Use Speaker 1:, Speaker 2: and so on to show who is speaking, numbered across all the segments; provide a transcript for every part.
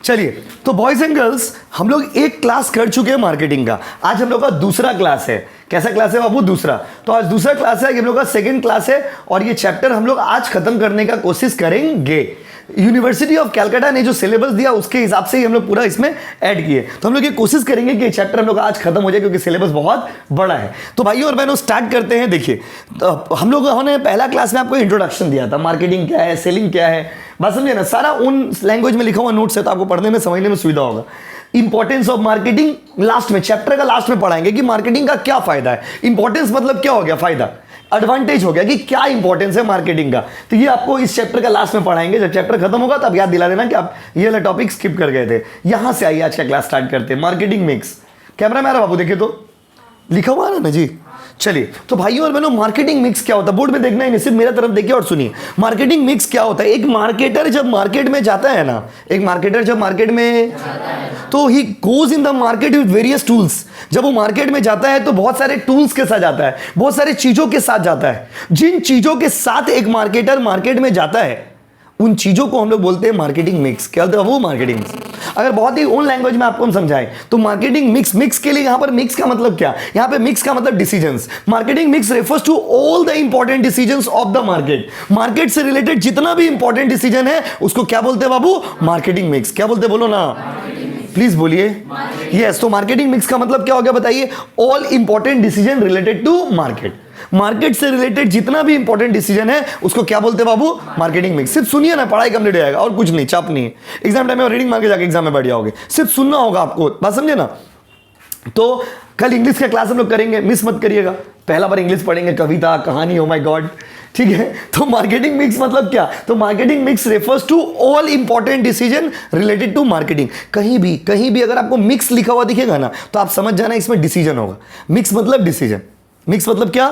Speaker 1: चलिए, तो boys and girls हम लोग एक क्लास कर चुके हैं मार्केटिंग का। आज हम लोग का दूसरा क्लास है। कैसा क्लास है बाबू? दूसरा। तो आज दूसरा क्लास है, हम लोग का सेकंड क्लास है और ये चैप्टर हम लोग आज खत्म करने का कोशिश करेंगे। यूनिवर्सिटी ऑफ कैलकाटा ने जो सिलेबस दिया उसके हिसाब से ही हम लोग पूरा इसमें ऐड किए। तो हम लोग ये कोशिश करेंगे कि चैप्टर हम लोग आज खत्म हो जाए क्योंकि सिलेबस बहुत बड़ा है। तो भाइयों और बहनों स्टार्ट करते हैं। देखिए, तो हम लोगों ने पहला क्लास में आपको इंट्रोडक्शन दिया था, मार्केटिंग क्या है, सेलिंग क्या है, बात समझे ना। सारा उन लैंग्वेज में लिखा हुआ नोट्स है तो आपको पढ़ने में समझने में सुविधा होगा। इंपॉर्टेंस ऑफ मार्केटिंग लास्ट में, चैप्टर का लास्ट में पढ़ाएंगे कि मार्केटिंग का क्या फायदा है। इंपॉर्टेंस मतलब क्या हो गया, फायदा, एडवांटेज हो गया कि क्या इंपॉर्टेंस है मार्केटिंग का। तो ये आपको इस चैप्टर का लास्ट में पढ़ाएंगे। जब चैप्टर खत्म होगा तब याद दिला देना कि आप ये वाला टॉपिक स्किप कर गए थे। यहां से आइए आज का क्लास स्टार्ट करते हैं। Marketing mix. कैमरा मेरा बाबू देखिए तो लिखा हुआ है ना जी। चलिए, तो भाइयों और बहनों मार्केटिंग मिक्स क्या होता है, बोर्ड में देखना ही नहीं, सिर्फ मेरा तरफ देखिए और सुनिए। मार्केटिंग मिक्स क्या होता है? एक मार्केटर जब मार्केट में जाता है ना, एक मार्केटर जब मार्केट में तो he goes in the market with various tools. जब वो मार्केट में जाता है तो बहुत सारे टूल्स के साथ जाता है, बहुत सारे चीजों के साथ जाता है। जिन चीजों के साथ एक मार्केटर मार्केट में जाता है उन चीजों को हम लोग बोलते हैं मार्केटिंग मिक्स। क्या बोलते हैं वो? Marketing mix. अगर बहुत ही ओन लैंग्वेज में आपको हम समझाएं तो मार्केटिंग मिक्स, मिक्स के लिए यहां पर मिक्स का मतलब क्या? यहां पे मिक्स का मतलब decisions. Marketing mix refers to all the important decisions of the market. Market से रिलेटेड जितना भी इंपॉर्टेंट डिसीजन है उसको क्या बोलते हैं बाबू? Marketing mix. क्या बोलते हैं बोलो ना, प्लीज बोलिए। यस, तो मार्केटिंग मिक्स का मतलब क्या हो गया बताइए? All important decision related to market. Market से रिलेटेड जितना भी इंपॉर्टेंट डिसीजन है उसको क्या बोलते हैं बाबू? Marketing mix. सिर्फ सुनिए ना, पढ़ाई कंप्लीट हो जाएगा और कुछ नहीं, चाप नहीं है। एग्जाम टाइम में रीडिंग मार के जाके एग्जाम में बैठ जाओगे। सिर्फ सुनना होगा आपको, बात समझे ना। तो कल इंग्लिश का क्लास हम लोग करेंगे, मिस मत करिएगा। पहला बार इंग्लिश पढ़ेंगे, कविता, कहानी, ओ माय गॉड, ठीक है। तो मार्केटिंग मिक्स मतलब क्या? तो marketing mix refers to all important decision related to marketing. कहीं भी अगर आपको मिक्स लिखा हुआ दिखेगा ना तो आप समझ जाना इसमें डिसीजन होगा। मिक्स मतलब डिसीजन। मिक्स मतलब क्या?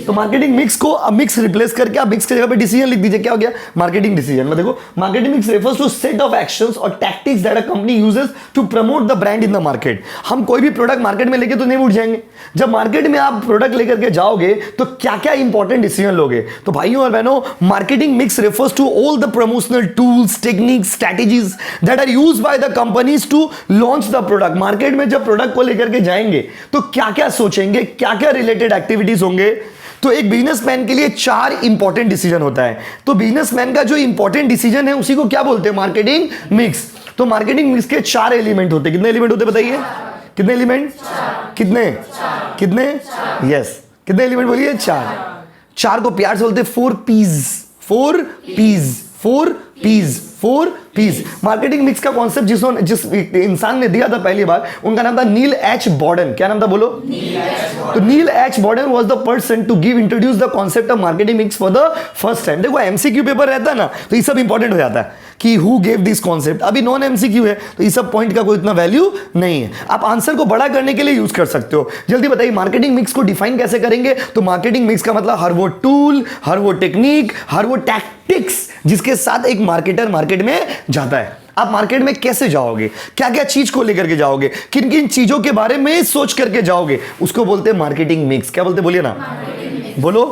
Speaker 1: तो मार्केटिंग मिक्स को अब मिक्स रिप्लेस करके आप मिक्स की जगह पे डिसीजन लिख दीजिए। क्या हो गया? Marketing decision. में देखो, marketing mix refers to set of actions और tactics that a company uses to promote the brand in the market. हम कोई भी प्रोडक्ट मार्केट में लेके तो नहीं उठ जाएंगे। जब मार्केट में आप प्रोडक्ट लेकर के जाओगे तो क्या क्या इंपॉर्टेंट डिसीजन लोगे? तो भाइयों और बहनों marketing mix refers to all the promotional tools, techniques, strategies that are used by the companies to launch the product. Market में जब प्रोडक्ट को लेकर के जाएंगे तो क्या क्या सोचेंगे, क्या क्या रिलेटेड एक्टिविटीज होंगे। तो एक बिजनेसमैन के लिए 4 इंपॉर्टेंट डिसीजन होता है। तो बिजनेसमैन का जो इंपॉर्टेंट डिसीजन है उसी को क्या बोलते हैं? Marketing mix. तो मार्केटिंग मिक्स के 4 एलिमेंट होते हैं। कितने एलिमेंट होते हैं बताइए? कितने एलिमेंट? कितने? कितने? यस, कितने एलिमेंट बोलिए? 4। 4 को प्यार से बोलते हैं 4 Ps. 4 Ps, 4 Ps, 4 Ps. Marketing mix का कॉन्सेप्ट जिस इंसान ने दिया था पहली बार, उनका नाम था नील एच बॉर्डन। क्या नाम था बोलो? तो Neil H Borden was the person to give introduce the concept of marketing mix for the first time. देखो एमसीक्यू पेपर रहता है ना तो ये सब इंपॉर्टेंट हो जाता है कि हु गेव दिस कॉन्सेप्ट। अभी नॉन एमसीक्यू है तो ये सब पॉइंट का कोई इतना वैल्यू नहीं है। आप आंसर को बड़ा करने के लिए यूज कर सकते हो। जल्दी बताइए मार्केटिंग मिक्स को डिफाइन कैसे करेंगे? तो मार्केटिंग मिक्स का मतलब हर वो टूल, हर वो टेक्निक, हर वो टैक्टिक्स जिसके साथ एक मार्केटर मार्केट में जाता है। आप मार्केट में कैसे जाओगे, क्या क्या चीज को लेकर के जाओगे, किन किन चीजों के बारे में सोच करके जाओगे, उसको बोलते हैं मार्केटिंग मिक्स। क्या बोलते बोलिए ना, बोलो।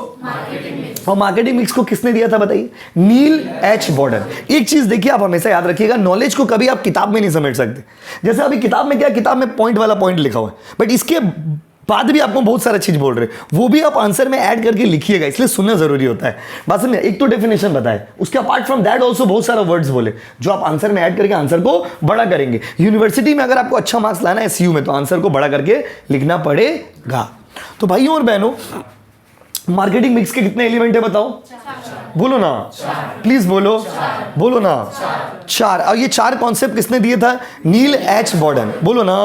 Speaker 1: और मार्केटिंग मिक्स को किसने दिया था बताइए? नील एच बॉर्डन। एक चीज देखिए, आप हमेशा याद रखिएगा, नॉलेज को कभी आप किताब में नहीं समझ सकते। जैसे अभी किताब में क्या, किताब में पॉइंट वाला पॉइंट लिखा हुआ है, बट इसके बाद भी आपको बहुत सारा चीज बोल रहे हैं, वो भी आप आंसर में ऐड करके लिखिएगा, इसलिए सुनना जरूरी होता है। बात समझे? एक तो डेफिनेशन बताए, उसके अपार्ट फ्रॉम दैट ऑल्सो बहुत सारा वर्ड्स बोले जो आप आंसर में ऐड करके आंसर को बड़ा करेंगे। यूनिवर्सिटी में अगर आपको अच्छा मार्क्स लाना है एसयू में तो आंसर को बड़ा करके लिखना पड़ेगा। तो भाइयों और बहनों मार्केटिंग मिक्स के कितने एलिमेंट है बताओ? बोलो ना, प्लीज बोलो, बोलो ना। 4। और ये 4 कॉन्सेप्ट किसने दिए था? Neil H Borden. बोलो ना।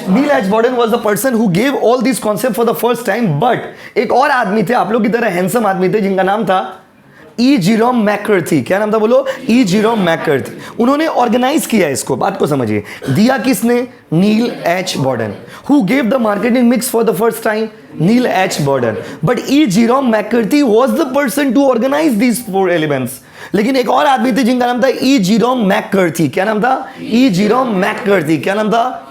Speaker 1: Neil H Borden was the person who gave all this concept for the first time. But एक और आदमी थे आप लोग की तरह, हैंडसम आदमी थे, जिनका नाम था ई जेरोम मैकर्थी। क्या नाम था बोलो? E Jerome McCarthy. उन्होंने ऑर्गेनाइज किया इसको। बात को समझिए, दिया किसने? Neil H Borden. Who gave the marketing mix for the first time? Neil H Borden. But E Jerome McCarthy was the person to organize these 4 elements. लेकिन एक और आदमी थे जिनका नाम था ई जेरोम मैकर्थी। क्या नाम था? ई जेरोम मैकर्थी। क्या नाम था?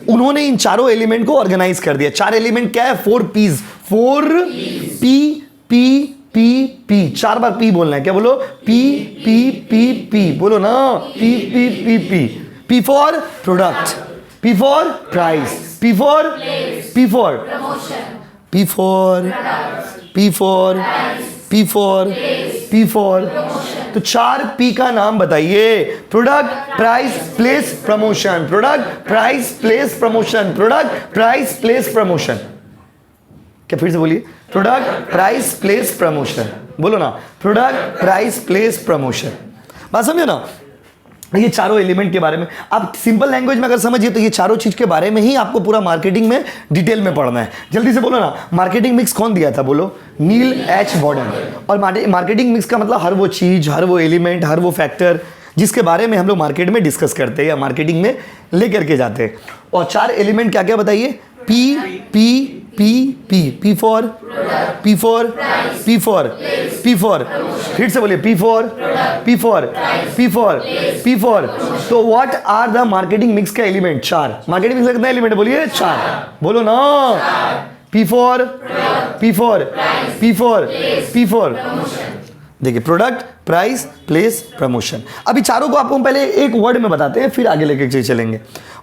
Speaker 1: उन्होंने इन 4 एलिमेंट को ऑर्गेनाइज कर दिया। 4 एलिमेंट क्या है? 4 पीस। 4 पी पी पी, 4 बार पी बोलना है, क्या बोलो? पी पी पी पी, बोलो ना, P P P P. P for product, P for price, P four P four P four P four P four P four. तो 4 P का नाम बताइए। Product, price, place, promotion. Product, price, place, promotion. Product, price, place, promotion. क्या फिर से बोलिए? Product, price, place, promotion. बोलो ना, प्रोडक्ट, प्राइस, प्लेस, प्रमोशन। बात समझो ना? ये चारों एलिमेंट के बारे में आप सिंपल लैंग्वेज में अगर समझिए तो ये चारों चीज के बारे में ही आपको पूरा मार्केटिंग में डिटेल में पढ़ना है। जल्दी से बोलो ना, मार्केटिंग मिक्स कौन दिया था? बोलो, नील एच बॉर्डन। और मार्केटिंग मिक्स का मतलब हर वो चीज, हर वो एलिमेंट, हर वो फैक्टर जिसके बारे में हम लोग मार्केट में डिस्कस करते हैं या मार्केटिंग में लेकर के जाते हैं। और 4 एलिमेंट क्या क्या बताइए? P P P P, P four P four P four P four, फिर से बोलिए, P four P four P four P four. तो what are the marketing mix का एलिमेंट? 4। मार्केटिंग मिक्स का कितना एलिमेंट बोलिए? 4। बोलो ना, P four P four P four P four. देखिए, प्रोडक्ट, प्राइस, प्लेस, प्रमोशन। अभी चारों को आपको पहले एक वर्ड में बताते हैं, फिर आगे लेके चलेंगे।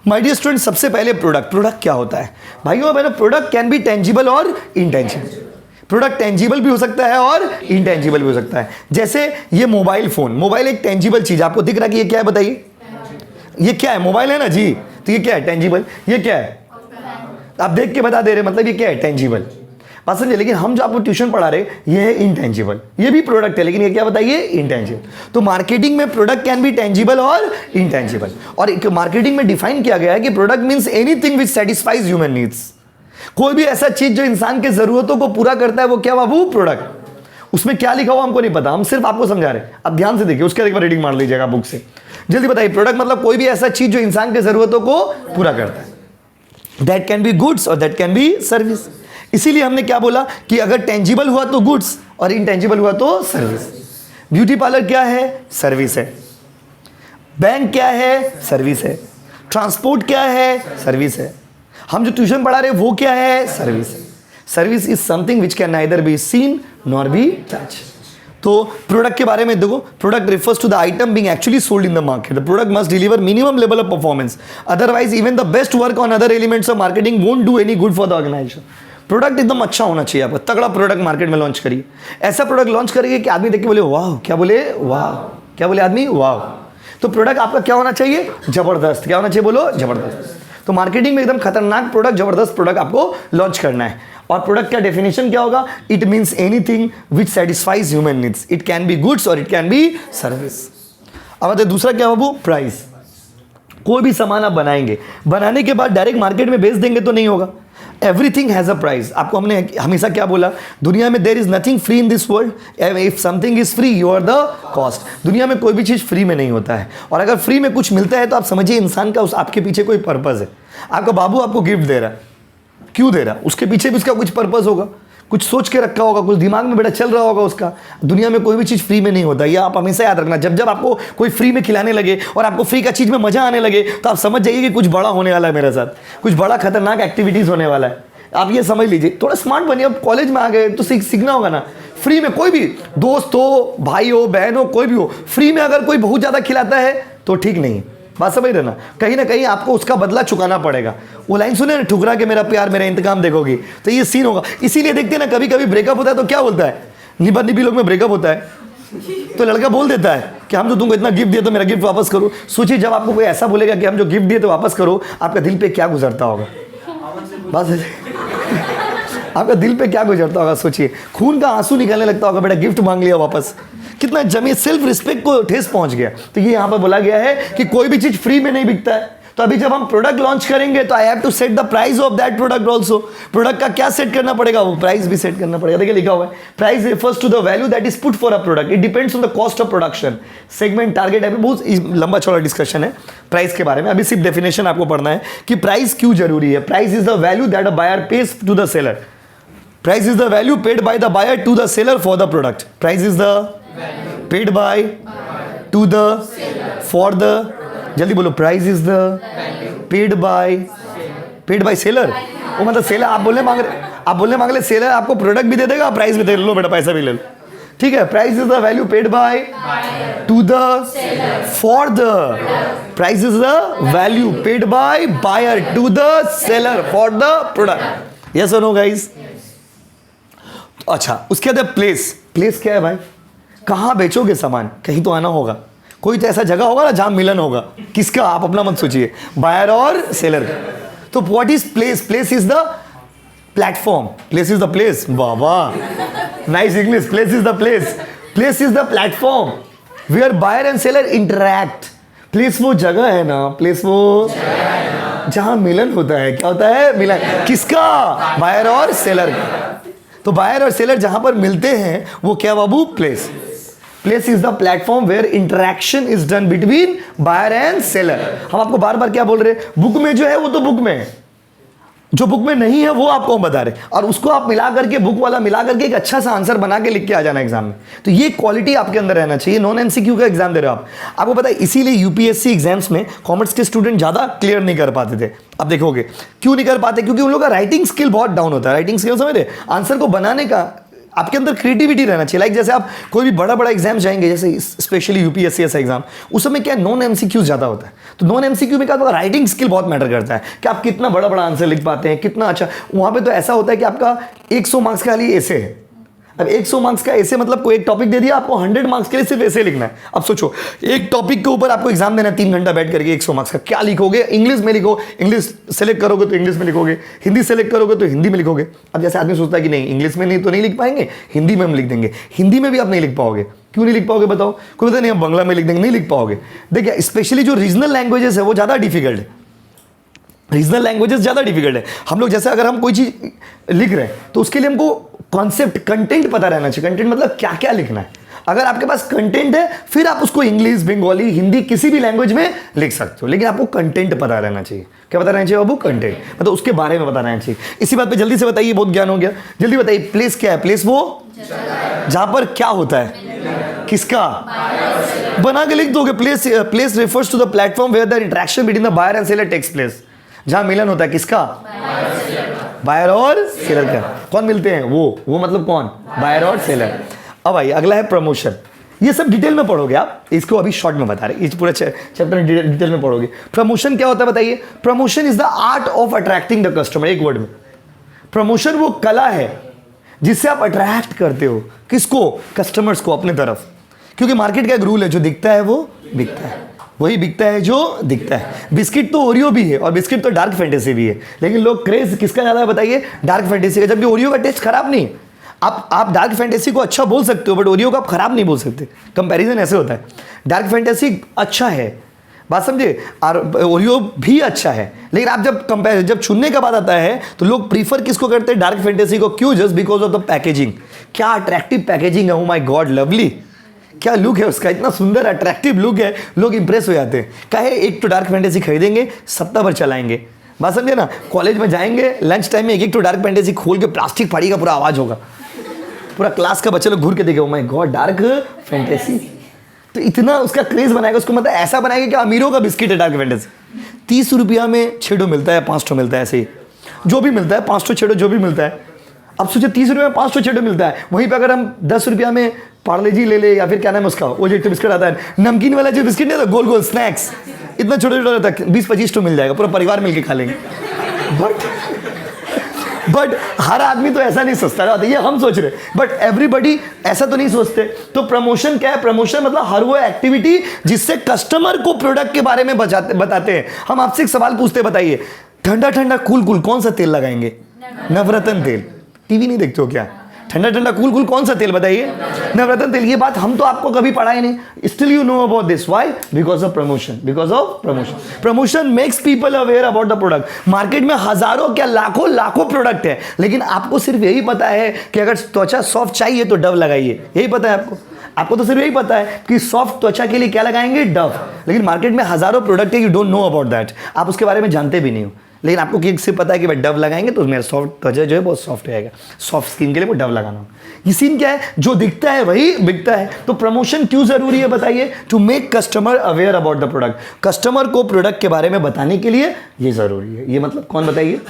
Speaker 1: माय डियर स्टूडेंट, सबसे पहले प्रोडक्ट। प्रोडक्ट क्या होता है भाइयों? मैंने प्रोडक्ट कैन बी टेंजिबल और इनटेंजिबल। प्रोडक्ट टेंजिबल भी हो सकता है और इनटेंजिबल भी हो सकता है। जैसे ये मोबाइल फोन, मोबाइल एक टेंजिबल चीज, आपको दिख रहा है कि ये क्या है? बताइए, ये क्या है? मोबाइल है ना जी, तो ये क्या है? टेंजिबल। ये क्या है? आप देख के बता दे रहे, मतलब ये क्या है? टेंजिबल। बात समझे? लेकिन हम जो आपको ट्यूशन पढ़ा रहे ये है इनटेंजिबल। ये भी प्रोडक्ट है, लेकिन ये क्या बताइए? इनटेंजिबल। तो मार्केटिंग में प्रोडक्ट कैन बी टेंजिबल और इनटेंजिबल। और मार्केटिंग में डिफाइन किया गया है कि product means anything which satisfies human needs. कोई भी ऐसा चीज जो इंसान के जरूरतों को पूरा करता है, वो क्या बाबू? प्रोडक्ट। उसमें क्या लिखा हुआ हमको नहीं पता, हम सिर्फ आपको समझा रहे हैं। अब ध्यान से देखिए, उसके एक बार रीडिंग मार लीजिएगा बुक से। जल्दी बताइए, प्रोडक्ट मतलब कोई भी ऐसा चीज जो इंसान के जरूरतों को पूरा करता है। दैट कैन बी गुड्स और दैट कैन बी सर्विस। इसीलिए हमने क्या बोला कि अगर टेंजिबल हुआ तो गुड्स और इनटेंजिबल हुआ तो सर्विस। ब्यूटी पार्लर क्या है? सर्विस है। बैंक क्या है? सर्विस है। ट्रांसपोर्ट क्या है? सर्विस है। हम जो ट्यूशन पढ़ा रहे हैं वो क्या है? सर्विस है। Service is something which can neither be seen nor be touch. तो प्रोडक्ट के बारे में देखो, product refers to the item being actually sold in the market. The product must deliver minimum level of performance, otherwise even the best work on other elements of marketing won't do any good for the organisation. Product एकदम अच्छा होना चाहिए, आपका तगड़ा product market में launch करिए। ऐसा product launch करिए कि आदमी देख के बोले वाह, क्या बोले? वाह। क्या बोले आदमी? वाह। तो प्रोडक्ट आपका क्या होना चाहिए? जबरदस्त। क्या होना चाहिए? बोलो, जबरदस्त। तो मार्केटिंग में एकदम खतरनाक प्रोडक्ट, जबरदस्त प्रोडक्ट आपको लॉन्च करना है। और प्रोडक्ट का डेफिनेशन क्या होगा? It means anything which satisfies human needs. It can be goods और इट कैन बी सर्विस। अब आते दूसरा क्या बाबू? प्राइस। कोई भी सामान आप बनाएंगे, बनाने के बाद डायरेक्ट मार्केट में बेच देंगे तो नहीं होगा। Everything has a price. आपको हमने हमेशा क्या बोला? दुनिया में there is nothing free in this world. If something is free you are the cost. दुनिया में कोई भी चीज़ फ्री में नहीं होता है। और अगर फ्री में कुछ मिलता है तो आप समझिए इंसान का उस आपके पीछे कोई पर्पज़ है। आपका बाबू आपको गिफ्ट दे रहा है, क्यों दे रहा है? उसके पीछे भी उसका कुछ पर्पज़ होगा, कुछ सोच के रखा होगा, कुछ दिमाग में बेटा चल रहा होगा उसका। दुनिया में कोई भी चीज़ फ्री में नहीं होता, यह आप हमेशा याद रखना। जब जब आपको कोई फ्री में खिलाने लगे और आपको फ्री का चीज़ में मज़ा आने लगे तो आप समझ जाइए कि कुछ बड़ा होने वाला है मेरे साथ, कुछ बड़ा खतरनाक एक्टिविटीज़ होने वाला है। आप ये समझ लीजिए, थोड़ा स्मार्ट बनिए। अब कॉलेज में आ गए तो सीखना होगा ना। फ्री में कोई भी दोस्त हो, भाई हो, बहन हो, कोई भी हो, फ्री में अगर कोई बहुत ज़्यादा खिलाता है तो ठीक नहीं। बात समझ रहे ना? कहीं ना कहीं आपको उसका बदला चुकाना पड़ेगा। वो लाइन सुने ना, ठुकरा के मेरा प्यार मेरा इंतकाम देखोगी, तो ये सीन होगा। इसीलिए देखते हैं ना, कभी कभी ब्रेकअप होता है तो क्या बोलता है? निभा निभी लोग में ब्रेकअप होता है तो लड़का बोल देता है कि हम तो तुमको इतना गिफ्ट दिए तो मेरा गिफ्ट वापस करो। सोचिए जब आपको कोई ऐसा बोलेगा कि हम जो गिफ्ट दिए तो वापस करो, आपका दिल पे क्या गुजरता होगा? बस आपका दिल पे क्या गुजरता होगा? सोचिए, खून का आंसू निकलने लगता होगा, बेटा गिफ्ट मांग लिया वापस। कितना जमी सेल्फ रिस्पेक्ट को ठेस पहुंच गया। तो ये यहाँ पर बोला गया है कि कोई भी चीज फ्री में नहीं बिकता है। तो अभी जब हम प्रोडक्ट लॉन्च करेंगे तो I have to set the price of that product also. Product का क्या सेट करना पड़ेगा? वो प्राइस भी सेट करना पड़ेगा। देखिए लिखा हुआ है, price refers to the value that is put for a product. It depends on the cost of production, segment, target. बहुत लंबा चौड़ा डिस्कशन है प्राइस के बारे में। अभी सिर्फ डेफिनेशन आपको पढ़ना है कि प्राइस क्यों जरूरी है। Price is the value that a buyer pays to the seller. Price is the value paid by the buyer to the seller for the product. Price is the paid by to the for the, जल्दी बोलो, price is the paid by seller. वो मतलब seller आप बोलने मांग रहे seller आपको product भी दे देगा, प्राइस भी दे लो, बेटा पैसा भी ले लो। ठीक है, price is the value paid by to the for the price is the value paid by buyer to the seller for the product. Yes और नो गाइस? अच्छा, उसके बाद प्लेस। प्लेस क्या है भाई? कहां बेचोगे सामान? कहीं तो आना होगा, कोई तो ऐसा जगह होगा ना जहां मिलन होगा। किसका? आप अपना मत सोचिए, बायर और सेलर का। तो what is place? Place is the platform. Place is the place. वाह, nice English. Place is the place. Place is the platform where buyer and seller interact. Place वो जगह है ना, प्लेस वो जहां मिलन होता है। क्या होता है? मिलन। किसका? बायर और सेलर का। तो बायर और सेलर जहां पर मिलते हैं वो क्या बाबू? Place. Place is the platform where interaction is done between buyer and seller. हम आपको बार बार क्या बोल रहे हैं? बुक में जो है वो तो बुक में है, जो बुक में नहीं है वो आपको हम बता रहे हैं, और उसको आप मिला करके, बुक वाला मिला करके एक अच्छा सा आंसर बना के लिख के आ जाना एग्जाम में। तो ये क्वालिटी आपके अंदर रहना चाहिए। नॉन एमसीक्यू का एग्जाम दे रहे हो आप, आपको पता है इसीलिए यूपीएससी एग्जाम्स में कॉमर्स के स्टूडेंट ज्यादा क्लियर नहीं कर पाते थे। अब देखोगे क्यों नहीं कर पाते? क्योंकि उन लोगों का राइटिंग स्किल बहुत डाउन होता है। राइटिंग स्किल समझ रहे? आंसर को बनाने का आपके अंदर क्रिएटिविटी रहना चाहिए। लाइक जैसे आप कोई भी बड़ा बड़ा एग्जाम जाएंगे, जैसे स्पेशली यूपीएससी ऐसा एग्जाम, उस समय क्या नॉन एमसीक्यू ज्यादा होता है। तो नॉन एमसीक्यू में क्या होता है? राइटिंग स्किल बहुत मैटर करता है कि आप कितना बड़ा बड़ा आंसर लिख पाते हैं, कितना अच्छा। वहां पे तो ऐसा होता है कि आपका 100 मार्क्स का खाली ऐसे है। अब 100 मार्क्स का ऐसे मतलब कोई एक टॉपिक दे दिया, आपको 100 मार्क्स के लिए सिर्फ ऐसे लिखना है। अब सोचो, एक टॉपिक के ऊपर आपको एग्जाम देना है 3 घंटा बैठ करके 100 मार्क्स का। क्या लिखोगे? इंग्लिश में लिखो, इंग्लिश सेलेक्ट करोगे तो इंग्लिश में लिखोगे, हिंदी सेलेक्ट करोगे तो हिंदी में लिखोगे। अब जैसे आदमी सोचता है कि नहीं इंग्लिश में नहीं तो नहीं लिख पाएंगे, हिंदी में हम लिख देंगे। हिंदी में भी आप नहीं लिख पाओगे। क्यों नहीं लिख पाओगे बताओ? कोई पता नहीं, हम बांग्ला में लिख देंगे, नहीं लिख पाओगे। देखिए स्पेशली जो रीजनल लैंग्वेजेस है वो ज़्यादा डिफिकल्ट है। रीजनल लैंग्वेजेस ज़्यादा डिफिकल्ट है। हम लोग जैसे अगर हम कोई चीज़ लिख रहे हैं तो उसके लिए हमको कॉन्सेप्ट, कंटेंट पता रहना चाहिए। कंटेंट मतलब क्या क्या लिखना है। अगर आपके पास कंटेंट है फिर आप उसको इंग्लिश, बंगाली, हिंदी किसी भी लैंग्वेज में लिख सकते हो, लेकिन आपको कंटेंट पता रहना चाहिए। क्या पता रहना चाहिए बाबू? कंटेंट, मतलब उसके बारे में पता रहना चाहिए। इसी बात पे जल्दी से बताइए, बहुत ज्ञान हो गया, जल्दी बताइए। प्लेस क्या है? प्लेस वो जहां पर क्या होता है? किसका? बना के लिख दोगे। Place place refers to the platform where the interaction between the buyer and seller takes place. जहां मिलन होता है। किसका? बायर और सेलर का। कौन मिलते हैं? वो मतलब कौन? बायर और सेलर। अब आइए अगला है प्रमोशन। ये सब डिटेल में पढ़ोगे आप, इसको अभी शॉर्ट में बता रहे, इस पूरा चैप्टर डिटेल में पढ़ोगे। प्रमोशन क्या होता है बताइए? Promotion is the art of attracting the customer. एक वर्ड में, प्रमोशन वो कला है जिससे आप अट्रैक्ट करते हो किसको? कस्टमर्स को अपने तरफ। क्योंकि मार्केट का एक रूल है, जो दिखता है वो बिकता है, वही बिकता है जो दिखता है। बिस्किट तो ओरियो भी है और बिस्किट तो डार्क फैंटेसी भी है, लेकिन लोग क्रेज किसका ज्यादा है बताइए? डार्क फैंटेसी का। जबकि ओरियो का टेस्ट खराब नहीं है। आप डार्क फैंटेसी को अच्छा बोल सकते हो बट ओरियो को आप खराब नहीं बोल सकते। कंपैरिजन ऐसे होता है। डार्क फैंटेसी अच्छा है, बात समझे, और ओरियो भी अच्छा है, लेकिन आप जब चुनने का बात आता है तो लोग प्रीफर किसको करते हैं? डार्क फैंटेसी को। क्यों? Just because of the packaging. क्या अट्रैक्टिव पैकेजिंग है, ओ माय गॉड, लवली। क्या लुक है उसका, इतना सुंदर अट्रैक्टिव लुक है, लोग इंप्रेस हो जाते हैं। कहे एक तो डार्क फैंटेसी खरीदेंगे, सप्ताह भर चलाएंगे। बात समझे ना? कॉलेज में जाएंगे, लंच टाइम में एक तो डार्क फैंटेसी खोल के प्लास्टिक फाड़ी का पूरा आवाज होगा, पूरा क्लास का बच्चे लोग घूर के देखे, oh my God dark fantasy. तो इतना उसका क्रेज बनाएगा उसको, मतलब ऐसा बनाएगा कि अमीरों का बिस्किट है डार्क फैंटेसी। 30 रुपया में 6 मिलता है, 5 मिलता है, ऐसे ही जो भी मिलता है, 5 6 जो भी मिलता है। अब सोचिए 30 रुपये में 5 6 मिलता है, वहीं पे अगर हम 10 रुपया में पार्ले जी ले ले, या फिर क्या नाम है उसका, वो जो बिस्किट आता है नमकीन वाला, जो बिस्किट नहीं था गोल गोल स्नैक्स, इतना छोटा छोटा रहता है, 20-25 मिल जाएगा, पूरा परिवार मिलके खा लेंगे। बट हर आदमी तो ऐसा नहीं सोचता रहता, ये हम सोच रहे, बट एवरीबडी ऐसा तो नहीं सोचते। तो प्रमोशन क्या है? प्रमोशन मतलब हर वो एक्टिविटी जिससे कस्टमर को प्रोडक्ट के बारे में बताते हैं। हम आपसे एक सवाल पूछते, बताइए ठंडा ठंडा कूल कूल कौन सा तेल लगाएंगे? नवरत्न तेल। टीवी नहीं देखते हो क्या? ठंडा ठंडा कूल कूल कौन सा तेल बताइए? नवरत्न तेल। ये बात हम तो आपको कभी पढ़ा ही नहीं, still you know about this. Why? Because of promotion. Because of promotion. Promotion makes people aware about the product. Market में हजारों क्या लाखों प्रोडक्ट है, लेकिन आपको सिर्फ यही पता है कि अगर त्वचा सॉफ्ट चाहिए तो डव लगाइए, यही पता है आपको। आपको तो सिर्फ यही पता है कि सॉफ्ट त्वचा के लिए क्या लगाएंगे? डव। लेकिन मार्केट में हजारों प्रोडक्ट है, you don't know about that, आप उसके बारे में जानते भी नहीं हो। लेकिन आपको किक से पता है कि भाई डव लगाएंगे तो मेरा सॉफ्ट त्वचा जो है बहुत सॉफ्ट हो जाएगा, सॉफ्ट स्किन के लिए वो डव लगाना। ये सीन क्या है? जो दिखता है वही बिकता है। तो प्रमोशन क्यों जरूरी है बताइए? To make customer aware about the product. Customer को प्रोडक्ट के बारे में बताने के लिए ये जरूरी है। ये मतलब कौन बताइए?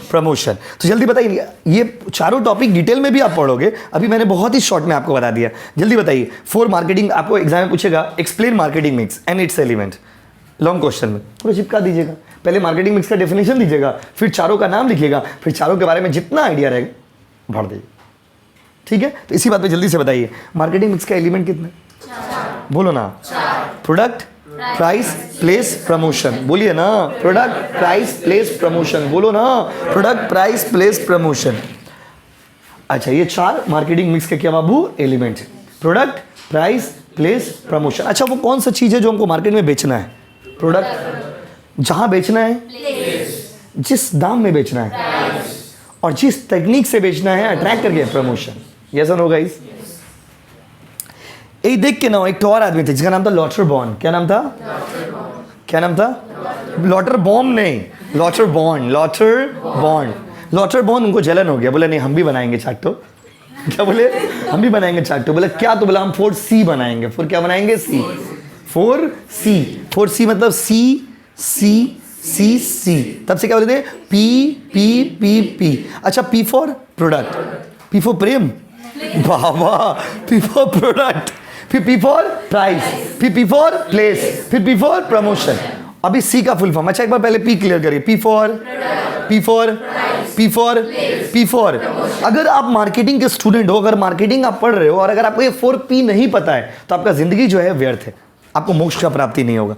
Speaker 1: प्रमोशन। तो जल्दी बताइए, ये चारों टॉपिक डिटेल में भी आप पढ़ोगे, अभी मैंने बहुत ही शॉर्ट में आपको बता दिया। जल्दी बताइए, फॉर मार्केटिंग, आपको एग्जाम में पूछेगा explain marketing mix and it's element, long question में पूरा चिपका दीजिएगा। पहले मार्केटिंग मिक्स का डेफिनेशन दीजिएगा, फिर चारों का नाम लिखिएगा, फिर चारों के बारे में जितना आइडिया रहेगा भर दीजिए। ठीक है, तो इसी बात पे जल्दी से बताइए, मार्केटिंग मिक्स का एलिमेंट कितने? बोलो ना। Product, price, place, promotion. बोलिए ना, प्रोडक्ट, प्राइस, प्लेस, प्रमोशन। बोलो ना, प्रोडक्ट, प्राइस, प्लेस, प्रमोशन। अच्छा, ये 4 मार्केटिंग मिक्स के क्या बाबू? Element. Product, price, place, promotion. अच्छा, वो कौन सा चीज़ है जो हमको मार्केट में बेचना है? प्रोडक्ट। जहां बेचना है? जिस दाम में बेचना है, और जिस टेक्निक से बेचना है, अट्रैक्ट करके, प्रमोशन। यस और नो गाइस? एक देख के ना, एक तो और आदमी थे जिसका नाम था लॉटर बॉन्ड। क्या नाम था? क्या नाम था? लॉटर बॉम्ब नहीं, Lauterborn. Lauterborn, Lauterborn. उनको जलन हो गया, बोले नहीं हम भी बनाएंगे चार्टो। क्या बोले? हम भी बनाएंगे चार्टो। बोले क्या? तो बोला हम 4C बनाएंगे। 4 क्या बनाएंगे? C। 4C। 4C मतलब C। तब से क्या बोलते थे? P। अच्छा, P for product, P for Prem, वाह, P फॉर प्रोडक्ट, फिर P फॉर प्राइस, फिर P फॉर प्लेस, फिर P फॉर प्रमोशन। अभी C का फुल फॉर्म। अच्छा, एक बार पहले P क्लियर करिए। P for. अगर आप मार्केटिंग के स्टूडेंट हो, अगर मार्केटिंग आप पढ़ रहे हो, और अगर आपको ये 4P नहीं पता है, तो आपका जिंदगी जो है व्यर्थ है, आपको मोक्ष का प्राप्ति नहीं होगा।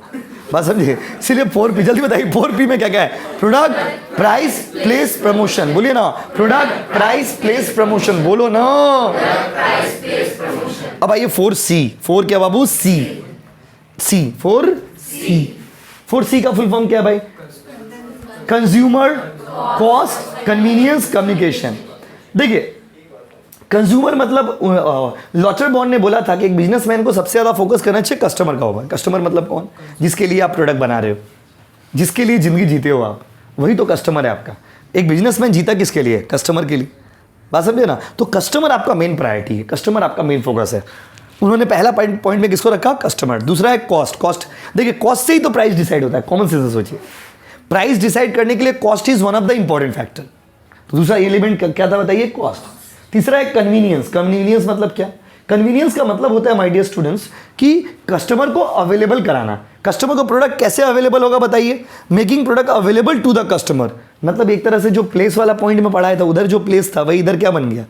Speaker 1: बात समझिए, इसलिए 4P। जल्दी बताइए 4P में क्या क्या है? Product, price, place, promotion. बोलिए ना, प्रोडक्ट, प्राइस, प्लेस, प्रमोशन। बोलो ना। अब आइए 4C। 4 क्या बाबू? C। 4C का फुल फॉर्म क्या है भाई? Consumer, cost, convenience, communication. देखिए, कंज्यूमर मतलब लॉटर बॉन्ड ने बोला था कि एक बिजनेसमैन को सबसे ज़्यादा फोकस करना चाहिए कस्टमर का ऊपर। कस्टमर मतलब कौन? जिसके लिए आप प्रोडक्ट बना रहे हो, जिसके लिए जिंदगी जीते हो आप, वही तो कस्टमर है आपका। एक बिजनेसमैन जीता किसके लिए? कस्टमर के लिए। बात समझे ना? तो कस्टमर आपका मेन प्रायोरिटी है, कस्टमर आपका मेन फोकस है। उन्होंने पहला पॉइंट में किसको रखा? कस्टमर। दूसरा है कॉस्ट। देखिए, कॉस्ट से ही तो प्राइस डिसाइड होता है। कॉमन सेंस से सोचिए, प्राइस डिसाइड करने के लिए cost is one of the important factor. तो दूसरा एलिमेंट क्या था बताइए? कॉस्ट। तीसरा है कन्वीनियंस। कन्वीनियंस मतलब क्या? कन्वीनियंस का मतलब होता है माय डियर स्टूडेंट्स कि कस्टमर को अवेलेबल कराना। कस्टमर को प्रोडक्ट कैसे अवेलेबल होगा बताइए? Making product available to the customer. मतलब एक तरह से जो प्लेस वाला पॉइंट में पढ़ाया था, उधर जो प्लेस था वही इधर क्या बन गया?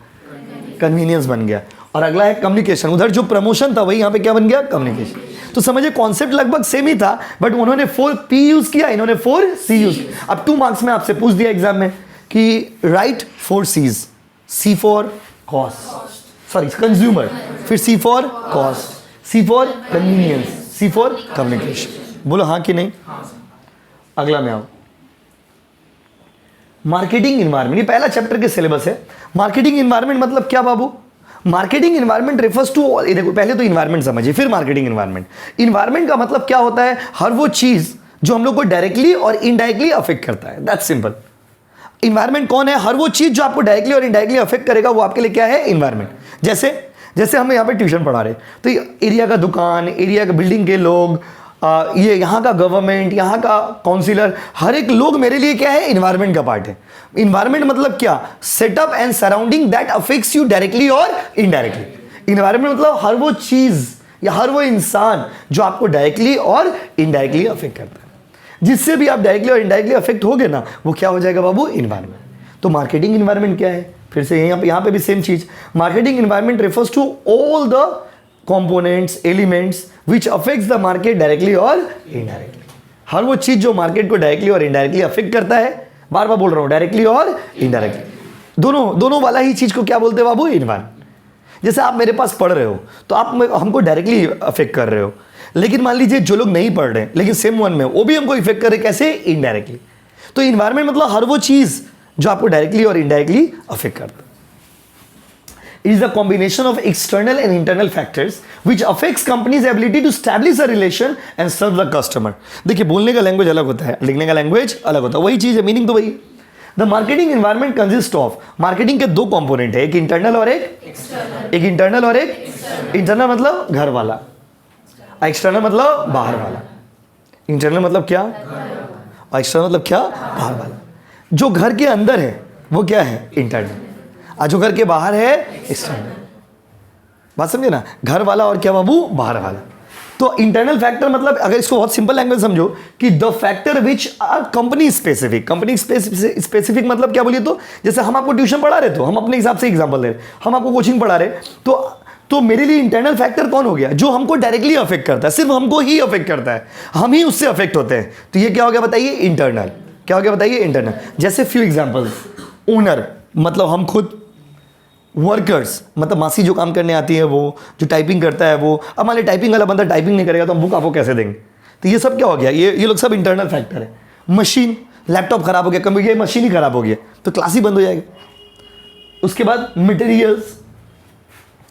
Speaker 1: कन्वीनियंस बन गया। और अगला है कम्युनिकेशन। उधर जो प्रमोशन था वही यहाँ पे क्या बन गया? कम्युनिकेशन। तो समझिए कॉन्सेप्ट लगभग सेम ही था, बट उन्होंने 4P यूज किया, इन्होंने 4C यूज किया। अब 2 मार्क्स में आपसे पूछ दिया एग्जाम में कि right 4 C's। C for cost, sorry consumer, फिर C for cost, C for convenience, C for communication. बोलो हाँ कि नहीं? अगला में आओ, मार्केटिंग इन्वायरमेंट। ये पहला चैप्टर के सिलेबस है। मार्केटिंग इन्वायरमेंट मतलब क्या बाबू? मार्केटिंग इन्वायरमेंट रेफर्स टू, देखो पहले तो इन्वायरमेंट समझिए, फिर मार्केटिंग इन्वायरमेंट। इन्वायरमेंट का मतलब क्या होता है? हर वो चीज जो हम लोग को डायरेक्टली और इनडायरेक्टली अफेक्ट करता है। That's simple. इन्वायरमेंट कौन है? हर वो चीज जो आपको डायरेक्टली और इनडायरेक्टली अफेक्ट करेगा, वो आपके लिए क्या है? इन्वायरमेंट। जैसे हम यहाँ पे ट्यूशन पढ़ा रहे, तो एरिया का दुकान, एरिया का बिल्डिंग के लोग, ये यहाँ का गवर्नमेंट, यहाँ का काउंसिलर, हर एक लोग मेरे लिए क्या है? इन्वायरमेंट का पार्ट है। इन्वायरमेंट मतलब क्या? Setup and surrounding that affects you directly और इनडायरेक्टली। इन्वायरमेंट मतलब हर वो चीज या हर वो इंसान जो आपको डायरेक्टली और इनडायरेक्टली अफेक्ट करता है। जिससे भी आप डायरेक्टली और इनडायरेक्टली अफेक्ट होगे ना, वो क्या हो जाएगा बाबू? इन्वायरमेंट। तो मार्केटिंग इन्वायरमेंट क्या है? फिर से यहाँ पे भी सेम चीज। Marketing environment refers to all the components, elements which affects the market directly और इनडायरेक्टली। हर वो चीज जो मार्केट को डायरेक्टली और इनडायरेक्टली अफेक्ट करता है, बार बार बोल रहा हूं, डायरेक्टली और इनडायरेक्टली, दोनों वाला ही चीज को क्या बोलते हैं बाबू? इन्वायरमेंट। जैसे आप मेरे पास पढ़ रहे हो, तो आप हमको डायरेक्टली अफेक्ट कर रहे हो, लेकिन मान लीजिए जो लोग नहीं पढ़ रहे लेकिन सेम वन में, वो भी हमको इफेक्ट कर रहे, कैसे? इनडायरेक्टली। तो इन्वायरमेंट मतलब हर वो चीज जो आपको डायरेक्टली और इनडायरेक्टली अफेक्ट करता है। It is the combination of external and internal factors which affects company's ability to establish a relation and serve the customer. देखिए, बोलने का लैंग्वेज अलग होता है, लिखने का लैंग्वेज अलग होता है, वही चीज है, मीनिंग तो वही। The marketing environment consist of, marketing के 2 कंपोनेंट है, एक इंटरनल और एक इंटरनल और एक इंटरनल मतलब घर वाला, एक्सटर्नल मतलब बाहर वाला। इंटरनल मतलब क्या और एक्सटर्नल मतलब क्या? बाहर वाला। जो घर के अंदर है वो क्या है, इंटरनल, और जो घर के बाहर है एक्सटर्नल। बात समझे ना, घर वाला और क्या बाबू, बाहर वाला। तो इंटरनल फैक्टर मतलब, अगर इसको बहुत सिंपल लैंग्वेज समझो, कि the factor which are company specific. Company specific मतलब क्या बोलिए तो, जैसे हम आपको ट्यूशन पढ़ा रहे, तो हम अपने हिसाब से एग्जांपल दे रहे, हम आपको कोचिंग पढ़ा रहे, तो मेरे लिए इंटरनल फैक्टर कौन हो गया, जो हमको डायरेक्टली अफेक्ट करता है, सिर्फ हमको ही अफेक्ट करता है, हम ही उससे अफेक्ट होते हैं। तो ये क्या हो गया बताइए, इंटरनल। क्या हो गया बताइए, इंटरनल। जैसे फ्यू एग्जांपल्स, ओनर मतलब हम खुद, वर्कर्स मतलब मासी जो काम करने आती है वो, जो टाइपिंग करता है वो। अब मान ली टाइपिंग वाला बंदा टाइपिंग नहीं करेगा तो हम बुक आपको कैसे देंगे। तो ये सब क्या हो गया, ये लोग सब इंटरनल फैक्टर है। मशीन, लैपटॉप खराब हो गया, कंप्यूटर मशीन ही खराब हो गया तो क्लास ही बंद हो जाएगी। उसके बाद मटेरियल्स,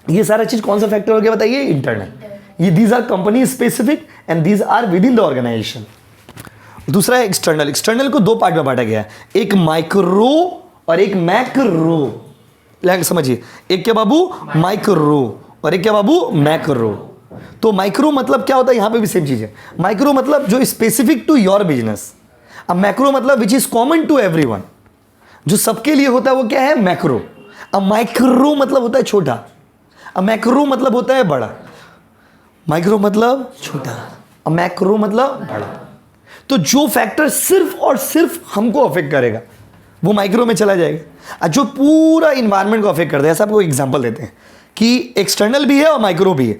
Speaker 1: ये सारा चीज कौन सा फैक्टर हो गया बताइए, इंटरनल। ये these are company specific and these are within the organisation. दूसरा है एक्सटर्नल। एक्सटर्नल को दो पार्ट में बांटा गया है, एक माइक्रो और एक मैक्रो। समझिए, एक क्या बाबू, माइक्रो, और एक क्या बाबू, मैक्रो। तो माइक्रो मतलब क्या होता है, यहां पे भी सेम चीज है। माइक्रो मतलब जो स्पेसिफिक टू योर बिजनेस। अब मैक्रो मतलब which is common to everyone, जो सबके लिए होता है वो क्या है, मैक्रो। अब माइक्रो मतलब होता है छोटा, अब मैक्रो मतलब होता है बड़ा। माइक्रो मतलब छोटा, अब मैक्रो मतलब बड़ा। तो जो फैक्टर सिर्फ और सिर्फ हमको अफेक्ट करेगा वो माइक्रो में चला जाएगा, जो पूरा इन्वायरमेंट को अफेक्ट करता है। ऐसा आपको एग्जांपल देते हैं कि एक्सटर्नल भी है और माइक्रो भी है।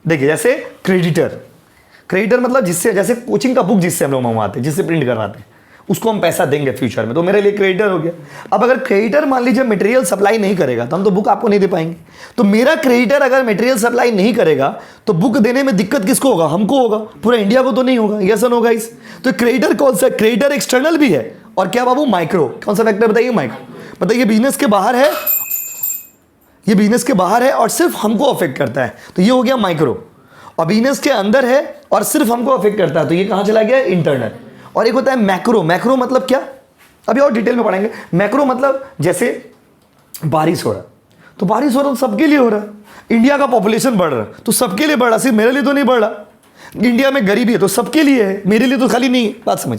Speaker 1: देखिए जैसे क्रेडिटर मतलब जिससे, जैसे कोचिंग का बुक जिससे हम लोग मंगवाते हैं, जिससे प्रिंट करवाते हैं, उसको हम पैसा देंगे फ्यूचर में, तो मेरे लिए क्रेडिटर हो गया। अब अगर क्रेडिटर मान लीजिए मटेरियल सप्लाई नहीं करेगा तो हम तो बुक आपको नहीं दे पाएंगे। तो मेरा क्रेडिटर अगर मटेरियल सप्लाई नहीं करेगा तो बुक देने में दिक्कत किसको होगा, हमको होगा, पूरा इंडिया को तो नहीं होगा। यस और नो गाइस। तो क्रेडिटर कौन सा, क्रेडिटर एक्सटर्नल भी है और क्या बाबू, माइक्रो। कौन सा फैक्टर बताइए, माइक्रो। बताइए बिजनेस के बाहर है, ये बिजनेस के बाहर है और सिर्फ हमको अफेक्ट करता है, तो ये हो गया माइक्रो। और बिजनेस के अंदर है और सिर्फ हमको अफेक्ट करता है, तो ये कहां चला गया, इंटरनल। और एक होता है मैक्रो। मैक्रो मतलब क्या, अभी और डिटेल में पढ़ेंगे। मैक्रो मतलब जैसे बारिश हो रहा, तो बारिश हो रहा तो सबके लिए हो रहा। इंडिया का पॉपुलेशन बढ़ रहा तो सबके लिए बढ़ रहा, सिर्फ मेरे लिए तो नहीं बढ़ रहा। इंडिया में गरीबी है तो सबके लिए है, मेरे लिए तो खाली नहीं है। बात समझ,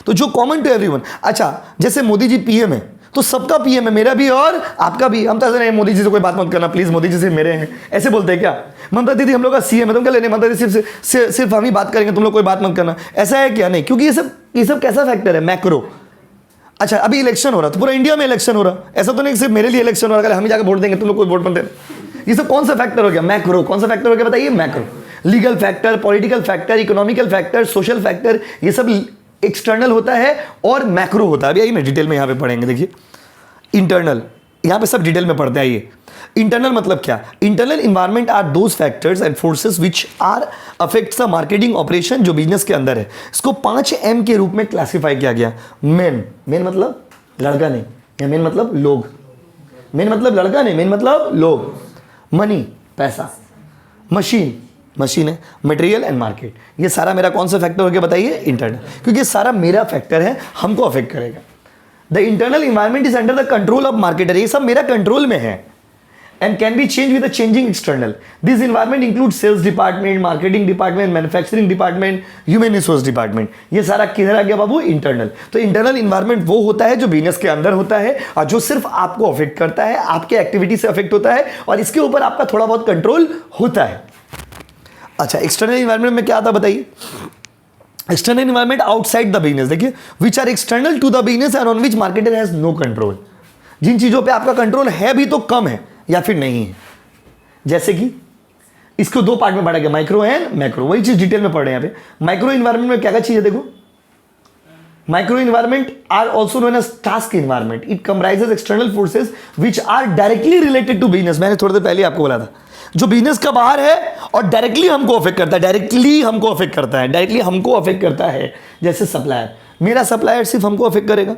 Speaker 1: तो जो कॉमन टू एवरीवन। अच्छा जैसे मोदी जी पीएम है तो सबका पीएम है, मेरा भी और आपका भी। हम तो ऐसे नहीं, मोदी जी से कोई बात मत करना प्लीज, मोदी जी से मेरे हैं, ऐसे बोलते हैं क्या। ममता दीदी हम लोग का सीएम है, तुम क्या लेने, ममता दीदी सिर्फ हम ही बात करेंगे, तुम लोग कोई बात मत करना, ऐसा है क्या, नहीं। क्योंकि ये सब कैसा फैक्टर है, मैक्रो। अच्छा अभी इलेक्शन हो रहा तो पूरा इंडिया में इलेक्शन हो रहा, ऐसा तो नहीं सिर्फ मेरे लिए इलेक्शन हो रहा है, हम ही जाकर वोट देंगे, तुम लोग कोई वोट मत देना। ये सब कौन सा फैक्टर हो गया, मैक्रो। कौन सा फैक्टर हो गया बताइए, macro. Legal factor, political factor, economical factor, social factor, ये सब एक्सटर्नल होता है और मैक्रो होता है। अभी आइए ना डिटेल में यहाँ पे पढ़ेंगे। देखिए इंटरनल, यहाँ पे सब डिटेल में पढ़ते हैं। ये इंटरनल मतलब क्या, internal environment are those factors and forces which are affects the marketing operation, जो बिजनेस के अंदर है। इसको 5M के रूप में क्लासिफाई किया गया। मेन मतलब लड़का नहीं, या मेन मतलब लोग, मेन मतलब लड़का नहीं, मेन मतलब लोग। मनी पैसा, मशीन है, मटेरियल एंड मार्केट। ये सारा मेरा कौन सा फैक्टर हो गया बताइए, इंटरनल, क्योंकि ये सारा मेरा फैक्टर है, हमको अफेक्ट करेगा। The internal environment is under the control of marketer, ये सब मेरा कंट्रोल में है and can be change with the changing external. This environment include sales department, marketing department, manufacturing department, human resource department. ये सारा किधर आ गया बाबू, इंटरनल। तो इंटरनल इन्वायरमेंट वो होता है जो बिजनेस के अंदर होता है और जो सिर्फ आपको अफेक्ट करता है, आपके एक्टिविटी से अफेक्ट होता है और इसके ऊपर आपका थोड़ा बहुत कंट्रोल होता है। अच्छा एक्सटर्नल इन्वायरमेंट में क्या आता बताइए, external environment outside the business. देखिए which are external to the business and on which marketer has no control. जिन चीजों पे आपका कंट्रोल है भी तो कम है या फिर नहीं है। जैसे कि इसको दो पार्ट में बांटा गया, माइक्रो एंड मैक्रो। वही चीज डिटेल में पढ़ रहे हैं यहाँ पे। माइक्रो इन्वायरमेंट में क्या क्या चीज है देखो, micro environment are also known as task environment. It comprises external forces which are directly related to business. मैंने थोड़ी देर पहले आपको बोला था, जो बिजनेस का बाहर है और डायरेक्टली हमको अफेक्ट करता है, डायरेक्टली हमको अफेक्ट करता है। जैसे सप्लायर, मेरा सप्लायर सिर्फ हमको अफेक्ट करेगा,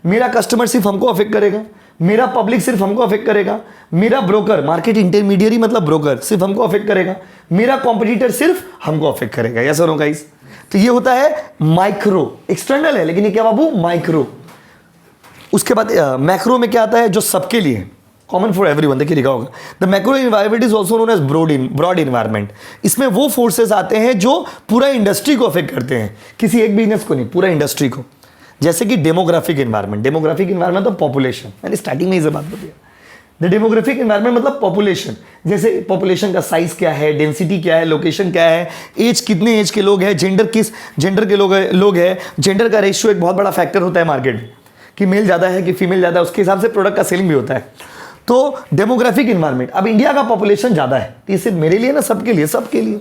Speaker 1: मेरा कस्टमर सिर्फ हमको अफेक्ट करेगा, मेरा पब्लिक सिर्फ हमको अफेक्ट करेगा, मेरा ब्रोकर, मार्केट इंटरमीडियरी मतलब ब्रोकर, सिर्फ हमको अफेक्ट करेगा, मेरा कॉम्पिटिटर सिर्फ हमको अफेक्ट करेगा। यस और नो गाइस। तो ये होता है माइक्रो, एक्सटर्नल है लेकिन ये क्या बाबू, माइक्रो। उसके बाद मैक्रो में क्या आता है, जो सबके लिए कॉमन फॉर एवरीवन। देखिए लिखा होगा, the macro environment is also known as broad environment. इसमें वो फोर्सेस आते हैं जो पूरा इंडस्ट्री को अफेक्ट करते हैं, किसी एक बिजनेस को नहीं, पूरा इंडस्ट्री को। जैसे कि डेमोग्राफिक इन्वायरमेंट। डेमोग्राफिक इन्वायरमेंट तो पॉपुलेशन, मैंने स्टार्टिंग में ये बात बताई। द डेमोग्राफिक इन्वायरमेंट मतलब पॉपुलेशन, जैसे पॉपुलेशन का साइज क्या है, डेंसिटी क्या है, लोकेशन क्या है, एज कितने एज के लोग हैं, जेंडर किस जेंडर के लोग हैं। जेंडर का रेशियो एक बहुत बड़ा फैक्टर होता है मार्केट में, कि मेल ज़्यादा है कि फीमेल ज़्यादा है, उसके हिसाब से प्रोडक्ट का सेलिंग भी होता है। तो डेमोग्राफिक इन्वायरमेंट, अब इंडिया का पॉपुलेशन ज़्यादा है तो ये सिर्फ मेरे लिए ना, सबके लिए, सबके लिए।